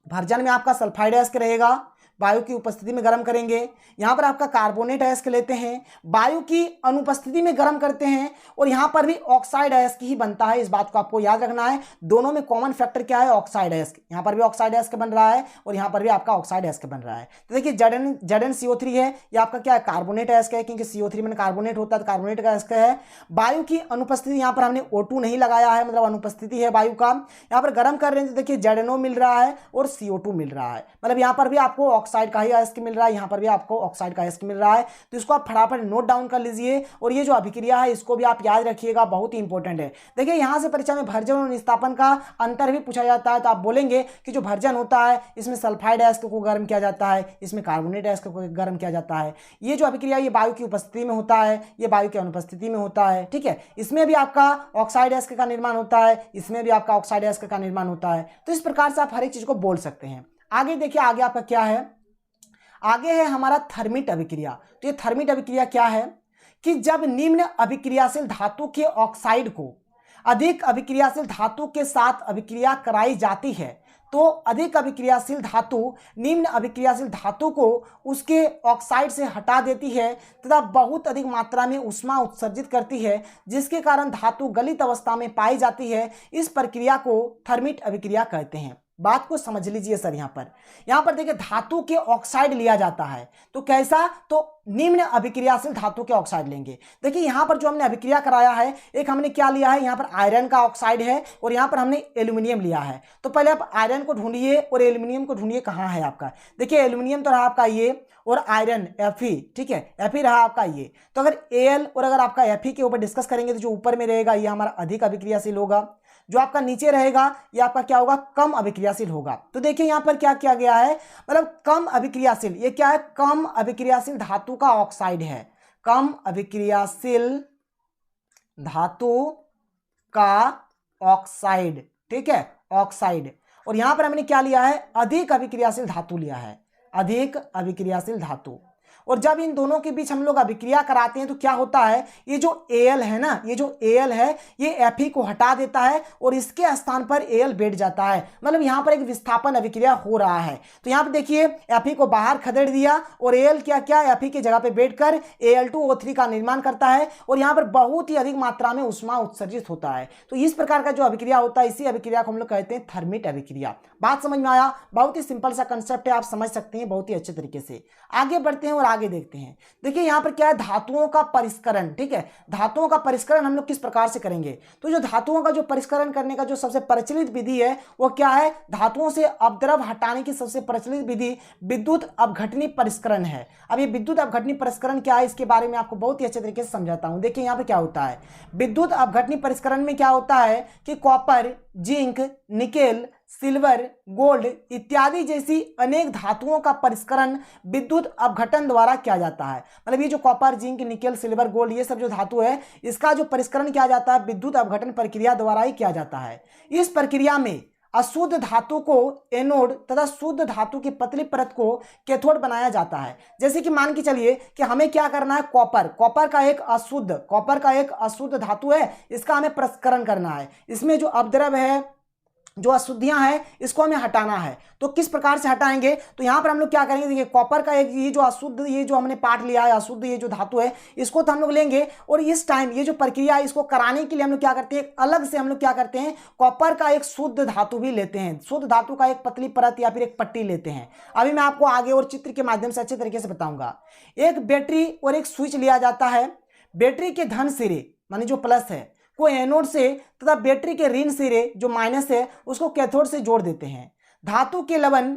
भर्जन में आपका सल्फाइड अयस्क रहेगा, वायु की उपस्थिति में गर्म करेंगे। यहाँ पर आपका कार्बोनेट अयस्क लेते हैं, वायु की अनुपस्थिति में गर्म करते हैं, और यहाँ पर भी ऑक्साइड अयस्क ही बनता है, इस बात को आपको याद रखना है। दोनों में कॉमन फैक्टर क्या है, ऑक्साइड अयस्क। यहाँ पर भी ऑक्साइड अयस्क बन रहा है और यहाँ पर भी आपका ऑक्साइड अयस्क बन रहा है। तो देखिए ZnCO3 है, ये आपका क्या है, कार्बोनेट अयस्क है, क्योंकि CO3 में कार्बोनेट होता है, तो कार्बोनेट का अयस्क है। वायु की अनुपस्थिति, यहाँ पर हमने O2 नहीं लगाया है, मतलब अनुपस्थिति है वायु का। यहाँ पर गर्म कर रहे हैं तो देखिए ZNO मिल रहा है और CO2 मिल रहा है, मतलब यहाँ पर भी आपको ऑक्साइड का ही अयस्क मिल रहा है, यहाँ पर भी आपको ऑक्साइड का अयस्क मिल रहा है। तो इसको आप फटाफट नोट डाउन कर लीजिए, और ये जो अभिक्रिया है इसको भी आप याद रखिएगा, बहुत ही इंपॉर्टेंट है। देखिए यहाँ से परीक्षा में भर्जन और निस्तापन का अंतर भी पूछा जाता है, तो आप बोलेंगे कि जो भर्जन होता है इसमें सल्फाइड अयस्क को गर्म किया जाता है, इसमें कार्बोनेट अयस्क को गर्म किया जाता है। ये जो अभिक्रिया ये वायु की उपस्थिति में होता है, ये वायु की अनुपस्थिति में होता है। ठीक है, इसमें भी आपका ऑक्साइड अयस्क का निर्माण होता है, इसमें भी आपका ऑक्साइड अयस्क का निर्माण होता है। तो इस प्रकार से आप हर एक चीज को बोल सकते हैं। आगे देखिए, आगे आपका क्या है, आगे है हमारा थर्मिट अभिक्रिया। तो ये थर्मिट अभिक्रिया क्या है कि जब निम्न अभिक्रियाशील धातु के ऑक्साइड को अधिक अभिक्रियाशील धातु के साथ अभिक्रिया कराई जाती है, तो अधिक अभिक्रियाशील धातु निम्न अभिक्रियाशील धातु को उसके ऑक्साइड से हटा देती है तथा बहुत अधिक मात्रा में ऊष्मा उत्सर्जित करती है, जिसके कारण धातु गलित अवस्था में पाई जाती है। इस प्रक्रिया को थर्मिट अभिक्रिया कहते हैं। बात को समझ लीजिए सर, यहाँ पर देखिए धातु के ऑक्साइड लिया जाता है, तो कैसा, तो निम्न अभिक्रियाशील धातु के ऑक्साइड लेंगे। देखिए यहाँ पर जो हमने अभिक्रिया कराया है, एक हमने क्या लिया है, यहाँ पर आयरन का ऑक्साइड है और यहाँ पर हमने एल्यूमिनियम लिया है। तो पहले आप आयरन को ढूंढिए और एल्यूमिनियम को ढूंढिए, कहाँ है आपका। देखिए एल्यूमिनियम तो रहा आपका ये, और आयरन Fe, ठीक है, Fe रहा आपका ये। तो अगर Al और अगर आपका Fe के ऊपर डिस्कस करेंगे तो जो ऊपर में रहेगा ये हमारा अधिक अभिक्रियाशील होगा, जो आपका नीचे रहेगा ये आपका क्या होगा, कम अभिक्रियाशील होगा। तो देखिए यहाँ पर क्या किया गया है, मतलब कम अभिक्रियाशील, ये क्या है, कम अभिक्रियाशील धातु का ऑक्साइड है, कम अभिक्रियाशील धातु का ऑक्साइड। ठीक है, ऑक्साइड। और यहाँ पर हमने क्या लिया है, अधिक अभिक्रियाशील धातु लिया है, अधिक अभिक्रियाशील धातु। और जब इन दोनों के बीच हम लोग अभिक्रिया कराते हैं तो क्या होता है, ये जो Al है ना, ये जो Al है ये Fe को हटा देता है और इसके स्थान पर Al बैठ जाता है, मतलब यहाँ पर एक विस्थापन अभिक्रिया हो रहा है। तो यहाँ पे देखिए Fe को बाहर खदेड़ दिया और Al क्या Fe की जगह पे बैठकर Al2O3 का निर्माण करता है, और यहाँ पर बहुत ही अधिक मात्रा में ऊष्मा उत्सर्जित होता है। तो इस प्रकार का जो अभिक्रिया होता है, इसी अभिक्रिया को हम लोग कहते हैं थर्मिट अभिक्रिया। बात समझ में आया, बहुत ही सिंपल सा कंसेप्ट है, आप समझ सकते हैं बहुत ही अच्छे तरीके से। आगे बढ़ते हैं और आगे देखते हैं। देखिए यहाँ पर क्या है, धातुओं का परिष्करण। ठीक है, धातुओं का परिष्करण हम लोग किस प्रकार से करेंगे, तो जो धातुओं का जो परिष्करण करने का जो सबसे प्रचलित विधि है वो क्या है, धातुओं से अपद्रव हटाने की सबसे प्रचलित विधि विद्युत अपघटनी परिष्करण है। अब ये विद्युत अपघटनी परिष्करण क्या है, इसके बारे में आपको बहुत ही अच्छे तरीके से समझाता हूं। देखिए यहाँ पे क्या होता है, विद्युत अपघटनी परिष्करण में क्या होता है कि copper, zinc, nickel, silver, gold इत्यादि जैसी अनेक धातुओं का परिष्करण विद्युत अपघटन द्वारा किया जाता है। मतलब ये जो copper, zinc, nickel, silver, gold ये सब जो धातु है, इसका जो परिष्करण किया जाता है विद्युत अपघटन प्रक्रिया द्वारा ही किया जाता है। इस प्रक्रिया में अशुद्ध धातु को एनोड तथा शुद्ध धातु की पतली परत को कैथोड बनाया जाता है। जैसे कि मान के चलिए कि हमें क्या करना है, कॉपर का एक अशुद्ध धातु है, इसका हमें परिष्करण करना है। इसमें जो अपद्रव है जो अशुद्धियां हैं इसको हमें हटाना है। तो किस प्रकार से हटाएंगे, तो यहां पर हम लोग क्या करेंगे, देखिए कॉपर का एक ये जो अशुद्ध, ये जो हमने पार्ट लिया है अशुद्ध, ये जो धातु है इसको तो हम लोग लेंगे, और इस टाइम ये जो प्रक्रिया है इसको कराने के लिए हम लोग क्या करते हैं, अलग से हम लोग क्या करते हैं, कॉपर का एक शुद्ध धातु भी लेते हैं, शुद्ध धातु का एक पतली परत या फिर एक पट्टी लेते हैं। अभी मैं आपको आगे और चित्र के माध्यम से अच्छे तरीके से बताऊंगा। एक बैटरी और एक स्विच लिया जाता है, बैटरी के धन सिरे माने जो प्लस है को एनोड से तथा बैटरी के ऋण सिरे जो माइनस है उसको कैथोड से जोड़ देते हैं। धातु के लवण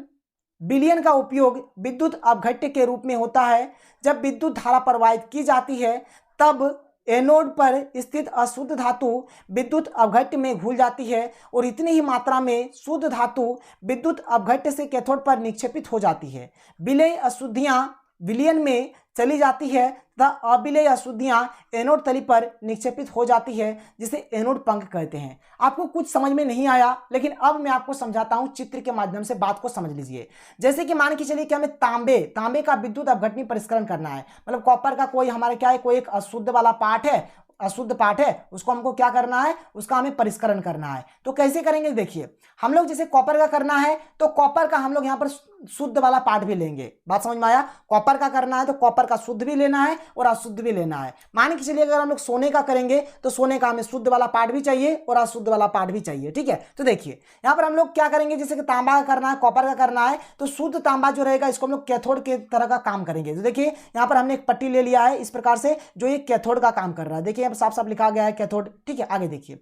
विलयन का उपयोग विद्युत अपघट्य के रूप में होता है। जब विद्युत धारा प्रवाहित की जाती है तब एनोड पर स्थित अशुद्ध धातु विद्युत अपघट्य में घुल जाती है और इतनी ही मात्रा में शुद्ध धातु विद्युत अपघट्य से कैथोड पर निक्षेपित हो जाती है। विलय अशुद्धियां विलयन में चली जाती है तथा अविलय अशुद्धियां एनोड तली पर निक्षेपित हो जाती है, जिसे एनोड पंख कहते हैं। आपको कुछ समझ में नहीं आया, लेकिन अब मैं आपको समझाता हूं चित्र के माध्यम से, बात को समझ लीजिए। जैसे कि मान के चलिए कि हमें तांबे का विद्युत अपघटनी परिष्करण करना है, मतलब कॉपर का कोई हमारा क्या है, कोई एक अशुद्ध वाला पार्ट है, अशुद्ध पार्ट है, उसको हमको क्या करना है, उसका हमें परिष्करण करना है। तो कैसे करेंगे, देखिए हम लोग जैसे कॉपर का करना है तो कॉपर का हम लोग यहाँ पर शुद्ध वाला पार्ट भी लेंगे। बात समझ में आया, कॉपर का करना है तो कॉपर का शुद्ध भी लेना है और अशुद्ध भी लेना है। मान के चलिए अगर हम लोग सोने का करेंगे तो सोने का हमें शुद्ध वाला पार्ट भी चाहिए और अशुद्ध वाला पार्ट भी चाहिए, ठीक है। तो देखिए यहाँ पर हम लोग क्या करेंगे, जैसे कि तांबा का करना है, कॉपर का करना है, तो शुद्ध तांबा जो रहेगा इसको हम लोग कैथोड के तरह का काम करेंगे। तो देखिए यहाँ पर हमने एक पट्टी ले लिया है इस प्रकार से, जो ये कैथोड का काम कर रहा है। देखिए यहाँ पर साफ साफ लिखा गया है कैथोड, ठीक है। आगे देखिए,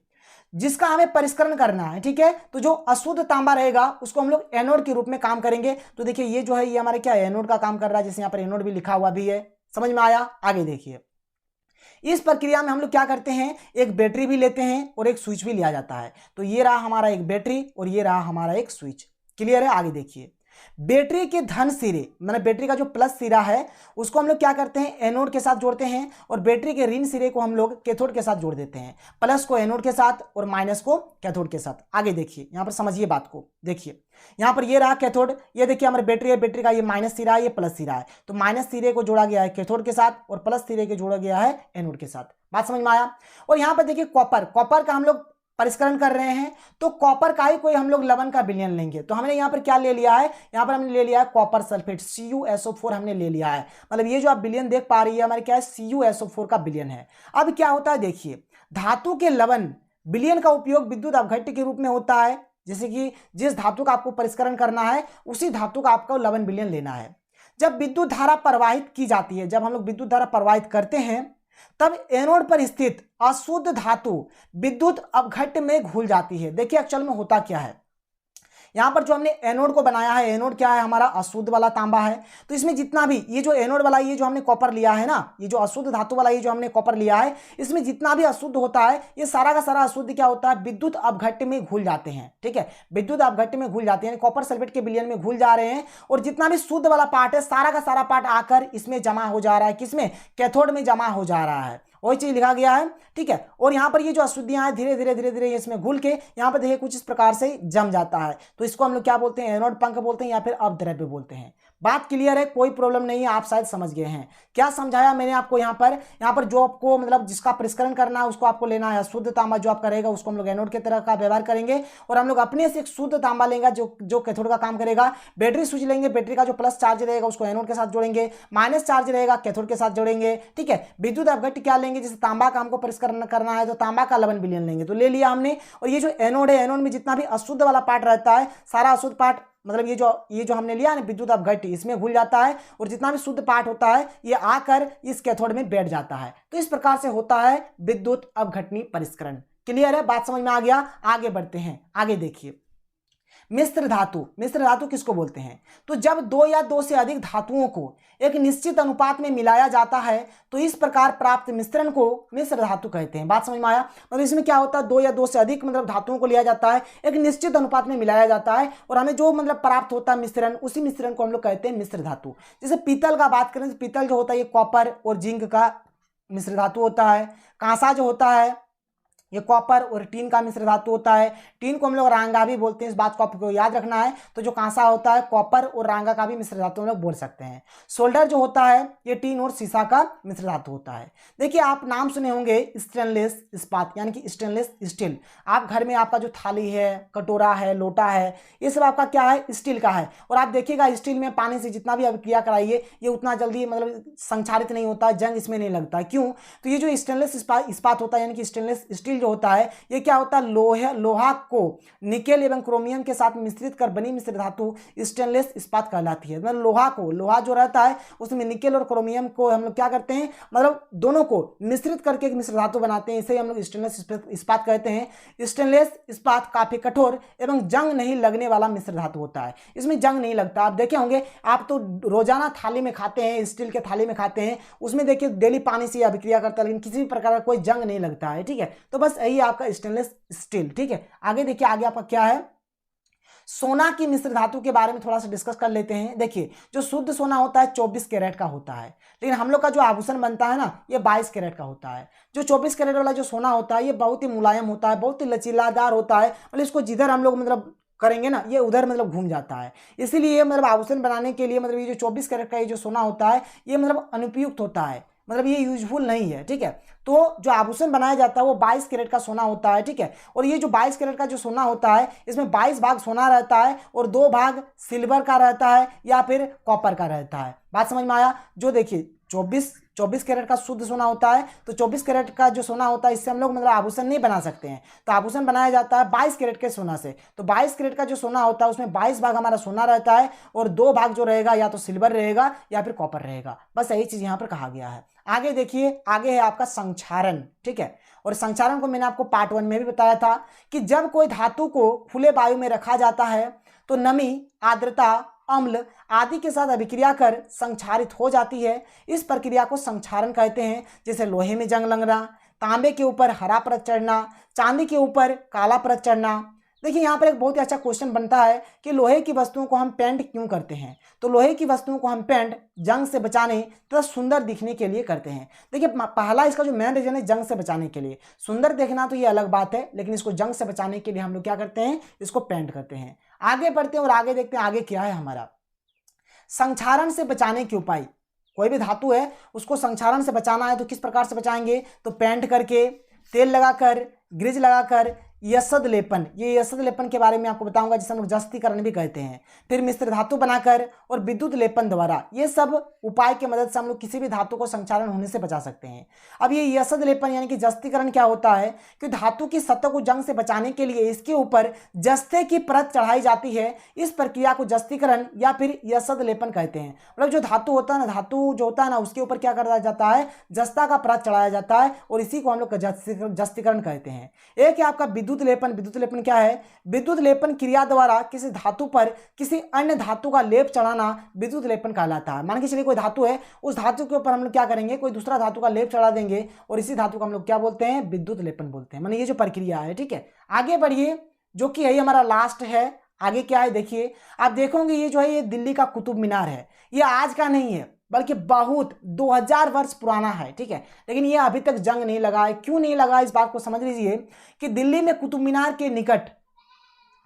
जिसका हमें परिष्करण करना है, ठीक है। तो जो अशुद्ध तांबा रहेगा उसको हम लोग एनोड के रूप में काम करेंगे। तो देखिए ये जो है ये हमारे क्या एनोड का काम कर रहा है, जैसे यहाँ पर एनोड भी लिखा हुआ भी है। समझ में आया, आगे देखिए। इस प्रक्रिया में हम लोग क्या करते हैं, एक बैटरी भी लेते हैं और एक स्विच भी लिया जाता है। तो ये रहा हमारा एक बैटरी और ये रहा हमारा एक स्विच। क्लियर है, आगे देखिए। बैटरी के धन सिरे मतलब बैटरी का जो प्लस सिरा है उसको हम लोग क्या करते हैं, एनोड के साथ जोड़ते हैं, और बैटरी के ऋण सिरे को हम लोग कैथोड के साथ जोड़ देते हैं। प्लस को एनोड के साथ और माइनस को कैथोड के साथ। आगे देखिए, यहां पर समझिए बात को। देखिए यहां पर ये रहा कैथोड, ये देखिए हमारे बैटरी है, बैटरी का ये माइनस सिरा है, ये प्लस सिरा है। तो माइनस सिरे को जोड़ा गया है कैथोड के साथ और प्लस सिरे को जोड़ा गया है एनोड के साथ। बात समझ में आया। और यहां पर देखिए कॉपर का हम लोग परिष्करण कर रहे हैं, तो कॉपर का ही कोई हम लोग लवण का विलयन लेंगे। तो हमने यहाँ पर क्या ले लिया है, यहाँ पर हमने ले लिया है कॉपर सल्फेट CuSO4 हमने ले लिया है। मतलब ये जो आप विलयन देख पा रही है हमारे क्या है, CuSO4 का विलयन है। अब क्या होता है, देखिए धातु के लवण विलयन का उपयोग विद्युत अपघट्य के रूप में होता है। जैसे कि जिस धातु का आपको परिष्करण करना है उसी धातु का आपको लवण विलयन लेना है। जब विद्युत धारा प्रवाहित की जाती है, जब हम लोग विद्युत धारा प्रवाहित करते हैं तब एनोड पर स्थित अशुद्ध धातु विद्युत अपघट्य में घुल जाती है। देखिए एक्चुअल में होता क्या है, यहां पर जो हमने एनोड को बनाया है, एनोड क्या है हमारा अशुद्ध वाला तांबा है। तो इसमें जितना भी ये जो एनोड वाला ये जो हमने कॉपर लिया है ना, ये जो अशुद्ध धातु वाला ये जो हमने कॉपर लिया है, इसमें जितना भी अशुद्ध होता है ये सारा का सारा अशुद्ध क्या होता है, विद्युत अपघट्य में घुल जाते हैं। ठीक है, विद्युत अपघट्य में घुल जाते हैं, कॉपर सल्फेट के विलयन में घुल जा रहे हैं, और जितना भी शुद्ध वाला पार्ट है सारा का सारा पार्ट आकर इसमें जमा हो जा रहा है। किसमें, कैथोड में जमा हो जा रहा है। वही चीज लिखा गया है, ठीक है। और यहाँ पर ये जो अशुद्धियां हैं धीरे धीरे धीरे धीरे इसमें घुल के यहाँ पर देखिए कुछ इस प्रकार से जम जाता है। तो इसको हम लोग क्या बोलते हैं, एनोड पंख बोलते हैं या फिर अपद्रव्य बोलते हैं। बात क्लियर है, कोई प्रॉब्लम नहीं है, आप शायद समझ गए हैं। क्या समझाया मैंने आपको यहाँ पर जो आपको मतलब जिसका परिष्करण करना है उसको आपको लेना है शुद्ध तांबा, जो आप करेगा उसको हम लोग एनोड के तरह का व्यवहार करेंगे, और हम लोग अपने से एक शुद्ध तांबा लेंगे जो कैथोड का काम करेगा। बैटरी स्विच लेंगे, बैटरी का जो प्लस चार्ज रहेगा उसको एनोड के साथ जोड़ेंगे, माइनस चार्ज रहेगा कैथोड के साथ जोड़ेंगे। ठीक है, विद्युत अपघट्य क्या लेंगे, जैसे तांबा का हमको परिष्करण करना है तो तांबा का लवण विलयन लेंगे, तो ले लिया हमने। और ये जो एनोड है, एनोड में जितना भी अशुद्ध वाला पार्ट रहता है सारा अशुद्ध पार्ट मतलब ये जो हमने लिया ना विद्युत अपघट्य, इसमें घुल जाता है, और जितना भी शुद्ध पार्ट होता है ये आकर इस कैथोड में बैठ जाता है। तो इस प्रकार से होता है विद्युत अपघटनी परिष्करण। क्लियर है, बात समझ में आ गया। आगे बढ़ते हैं, आगे देखिए। मिश्र धातु, मिश्र धातु किसको बोलते हैं, तो जब दो या दो से अधिक धातुओं को एक निश्चित अनुपात में मिलाया जाता है तो इस प्रकार प्राप्त मिश्रण को मिश्र धातु कहते हैं। बात समझ में आया। मतलब इसमें क्या होता है, दो या दो से अधिक मतलब धातुओं को लिया जाता है, एक निश्चित अनुपात में मिलाया जाता है, और हमें जो मतलब प्राप्त होता है मिश्रण, उसी मिश्रण को हम लोग कहते हैं मिश्र धातु। जैसे पीतल का बात करें तो पीतल जो होता है ये कॉपर और जिंक का मिश्र धातु होता है। कांसा जो होता है ये कॉपर और टीन का मिश्र धातु होता है। टीन को हम लोग रांगा भी बोलते हैं, इस बात को आपको याद रखना है। तो जो कांसा होता है कॉपर और रांगा का भी मिश्र धातु हम लोग बोल सकते हैं। सोल्डर जो होता है ये टीन और सीसा का मिश्र धातु होता है। देखिए आप नाम सुने होंगे स्टेनलेस इस्पात यानी कि स्टेनलेस स्टील। आप घर में आपका जो थाली है, कटोरा है, लोटा है, ये सब आपका क्या है, स्टील का है। और आप देखिएगा स्टील में पानी से जितना भी अभिक्रिया कराइए ये उतना जल्दी मतलब संक्षारित नहीं होता, जंग इसमें नहीं लगता। क्यों? तो ये जो स्टेनलेस इस्पात होता है यानी कि स्टेनलेस स्टील जो होता है ये क्या होता है, लोहा को निकेल एवं क्रोमियम के साथ मिश्रित कर बनी मिश्र धातु स्टेनलेस इस्पात कहलाती है। मतलब लोहा जो रहता है उसमें निकेल और क्रोमियम को हम लोग क्या करते हैं, मतलब दोनों को मिश्रित करके एक मिश्र धातु बनाते हैं, इसे हम लोग स्टेनलेस इस्पात कहते हैं। स्टेनलेस इस्पात काफी कठोर एवं जंग नहीं लगने वाला मिश्र धातु होता है, इसमें जंग नहीं लगता। आप देखे होंगे, आप तो रोजाना थाली में खाते हैं, स्टील के थाली में खाते हैं, उसमें देखिए डेली पानी से अभिक्रिया करता है लेकिन किसी भी प्रकार का कोई जंग नहीं लगता है। ठीक है, तो बस यही आपका स्टेनलेस स्टील। ठीक है, आगे देखिए, आगे आपका क्या है, सोना की मिश्र धातु के बारे में थोड़ा सा डिस्कस कर लेते हैं। देखिए जो शुद्ध सोना होता है 24 कैरेट का होता है, लेकिन हम लोग का जो आभूषण बनता है ना ये 22 कैरेट का होता है। जो 24 कैरेट वाला जो सोना होता है ये बहुत ही मुलायम होता है, बहुत ही लचीलादार होता है, मतलब इसको जिधर हम लोग मतलब करेंगे ना ये उधर मतलब घूम जाता है। इसीलिए मतलब आभूषण बनाने के लिए मतलब ये जो 24 कैरेट का ये जो सोना होता है ये मतलब अनुपयुक्त होता है, मतलब ये यूजफुल नहीं है। ठीक है, तो जो आभूषण बनाया जाता है वो 22 कैरेट का सोना होता है। ठीक है, और ये जो 22 कैरेट का जो सोना होता है इसमें 22 भाग सोना रहता है और 2 भाग सिल्वर का रहता है या फिर कॉपर का रहता है। बात समझ में आया? जो देखिए 24 कैरेट का शुद्ध सोना होता है, तो 24 कैरेट का जो सोना होता है इससे हम लोग मतलब आभूषण नहीं बना सकते हैं, तो आभूषण बनाया जाता है 22 कैरेट के सोना से। तो 22 कैरेट का जो सोना होता है उसमें 22 भाग हमारा सोना रहता है और 2 भाग जो रहेगा या तो सिल्वर रहेगा या फिर कॉपर रहेगा। बस यही चीज यहाँ पर कहा गया है। आगे देखिए, आगे है आपका संक्षारण। ठीक है, और संक्षारण को मैंने आपको पार्ट 1 में भी बताया था कि जब कोई धातु को खुले वायु में रखा जाता है तो नमी, आर्द्रता, अम्ल आदि के साथ अभिक्रिया कर संक्षारित हो जाती है। इस प्रक्रिया को संक्षारण कहते हैं। जैसे लोहे में जंग लगना, तांबे के ऊपर हरा परत चढ़ना, चांदी के ऊपर काला परत चढ़ना। देखिए यहाँ पर एक बहुत ही अच्छा क्वेश्चन बनता है कि लोहे की वस्तुओं को हम पेंट क्यों करते हैं? तो लोहे की वस्तुओं को हम पेंट जंग से बचाने तथा सुंदर दिखने के लिए करते हैं। देखिए पहला इसका जो मेन रीजन है जंग से बचाने के लिए। सुंदर देखना तो ये अलग बात है, लेकिन इसको जंग से बचाने के लिए हम लोग क्या करते हैं, इसको पेंट करते हैं। आगे बढ़ते हैं और आगे देखते हैं आगे क्या है हमारा संक्षारण से बचाने के उपाय। कोई भी धातु है उसको संक्षारण से बचाना है तो किस प्रकार से बचाएंगे? तो पेंट करके, तेल लगाकर, ग्रीज लगाकर, यशद लेपन, ये यशद लेपन के बारे में आपको बताऊंगा जिसे हम लोग जस्तीकरण भी कहते हैं, फिर मिश्र धातु बनाकर और विद्युत लेपन द्वारा। ये सब उपाय की मदद से हम लोग किसी भी धातु को संक्षारण होने से बचा सकते हैं। अब ये यशद लेपन यानी कि जस्तीकरण क्या होता है कि धातु की सतह को जंग से बचाने के लिए इसके ऊपर जस्ते की परत चढ़ाई जाती है। इस प्रक्रिया को जस्तीकरण या फिर यशद लेपन कहते हैं। मतलब जो धातु होता है ना, धातु जो होता है ना उसके ऊपर क्या करा जाता है, जस्ता का परत चढ़ाया जाता है और इसी को हम लोग जस्तीकरण कहते हैं। एक है आपका विद्युत लेपन। विद्युत लेपन क्या है? विद्युत लेपन क्रिया द्वारा किसी धातु पर किसी अन्य धातु का लेप चढ़ाना विद्युत लेपन कहलाता है। मान के चलिए कोई धातु है, उस धातु के ऊपर हम लोग क्या करेंगे, कोई दूसरा धातु का लेप चढ़ा देंगे और इसी धातु को हम लोग क्या बोलते हैं, विद्युत लेपन बोलते हैं। माने ये जो प्रक्रिया है। ठीक है, आगे बढ़िए, जो कि यही हमारा लास्ट है। आगे क्या है देखिए, आप देखोगे ये जो है ये दिल्ली का कुतुब मीनार है। ये आज का नहीं है बल्कि बहुत 2000 वर्ष पुराना है। ठीक है, लेकिन ये अभी तक जंग नहीं लगा है। क्यों नहीं लगा इस बात को समझ लीजिए कि दिल्ली में कुतुब मीनार के निकट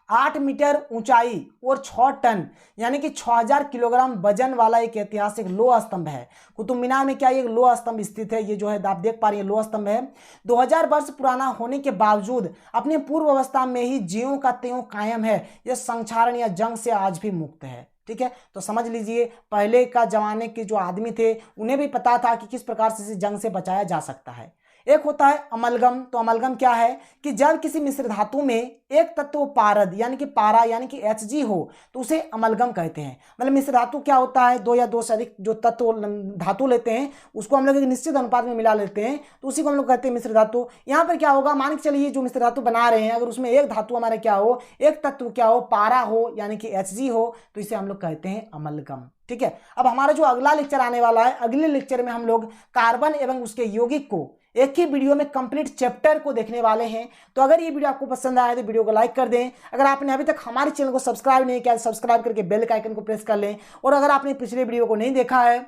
8 मीटर ऊंचाई और 6 टन यानी कि 6000 किलोग्राम वजन वाला एक ऐतिहासिक लोह स्तंभ है। कुतुब मीनार में क्या एक लोह स्तंभ स्थित है। ये जो है आप देख पा रही है लोह स्तंभ है। 2000 वर्ष पुराना होने के बावजूद अपने पूर्व अवस्था में ही ज्यों का त्यों कायम है। यह संक्षारण या जंग से आज भी मुक्त है। ठीक है, तो समझ लीजिए पहले का जमाने के जो आदमी थे उन्हें भी पता था कि किस प्रकार से इसे जंग से बचाया जा सकता है। एक होता है अमलगम। तो अमलगम क्या है कि जब किसी मिश्र धातु में एक तत्व पारद यानी कि पारा यानी कि Hg हो तो उसे अमलगम कहते हैं। मतलब मिश्र धातु क्या होता है, 2 या 2 से अधिक जो तत्व धातु लेते हैं उसको हम लोग एक निश्चित अनुपात में मिला लेते हैं तो उसी को हम लोग कहते हैं मिश्र धातु। यहाँ पर क्या होगा, मान के चलिए जो मिश्र धातु बना रहे हैं अगर उसमें एक धातु हमारे क्या हो, एक तत्व क्या हो, पारा हो यानी कि Hg हो तो इसे हम लोग कहते हैं अमलगम। ठीक है, अब हमारा जो अगला लेक्चर आने वाला है, अगले लेक्चर में हम लोग कार्बन एवं उसके यौगिक को एक ही वीडियो में कंप्लीट चैप्टर को देखने वाले हैं। तो अगर ये वीडियो आपको पसंद आया तो वीडियो को लाइक कर दें। अगर आपने अभी तक हमारे चैनल को सब्सक्राइब नहीं किया तो सब्सक्राइब करके बेल के आइकन को प्रेस कर लें। और अगर आपने पिछले वीडियो को नहीं देखा है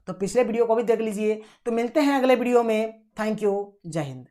तो पिछले वीडियो को भी देख लीजिए। तो मिलते हैं अगले वीडियो में। थैंक यू, जय हिंद।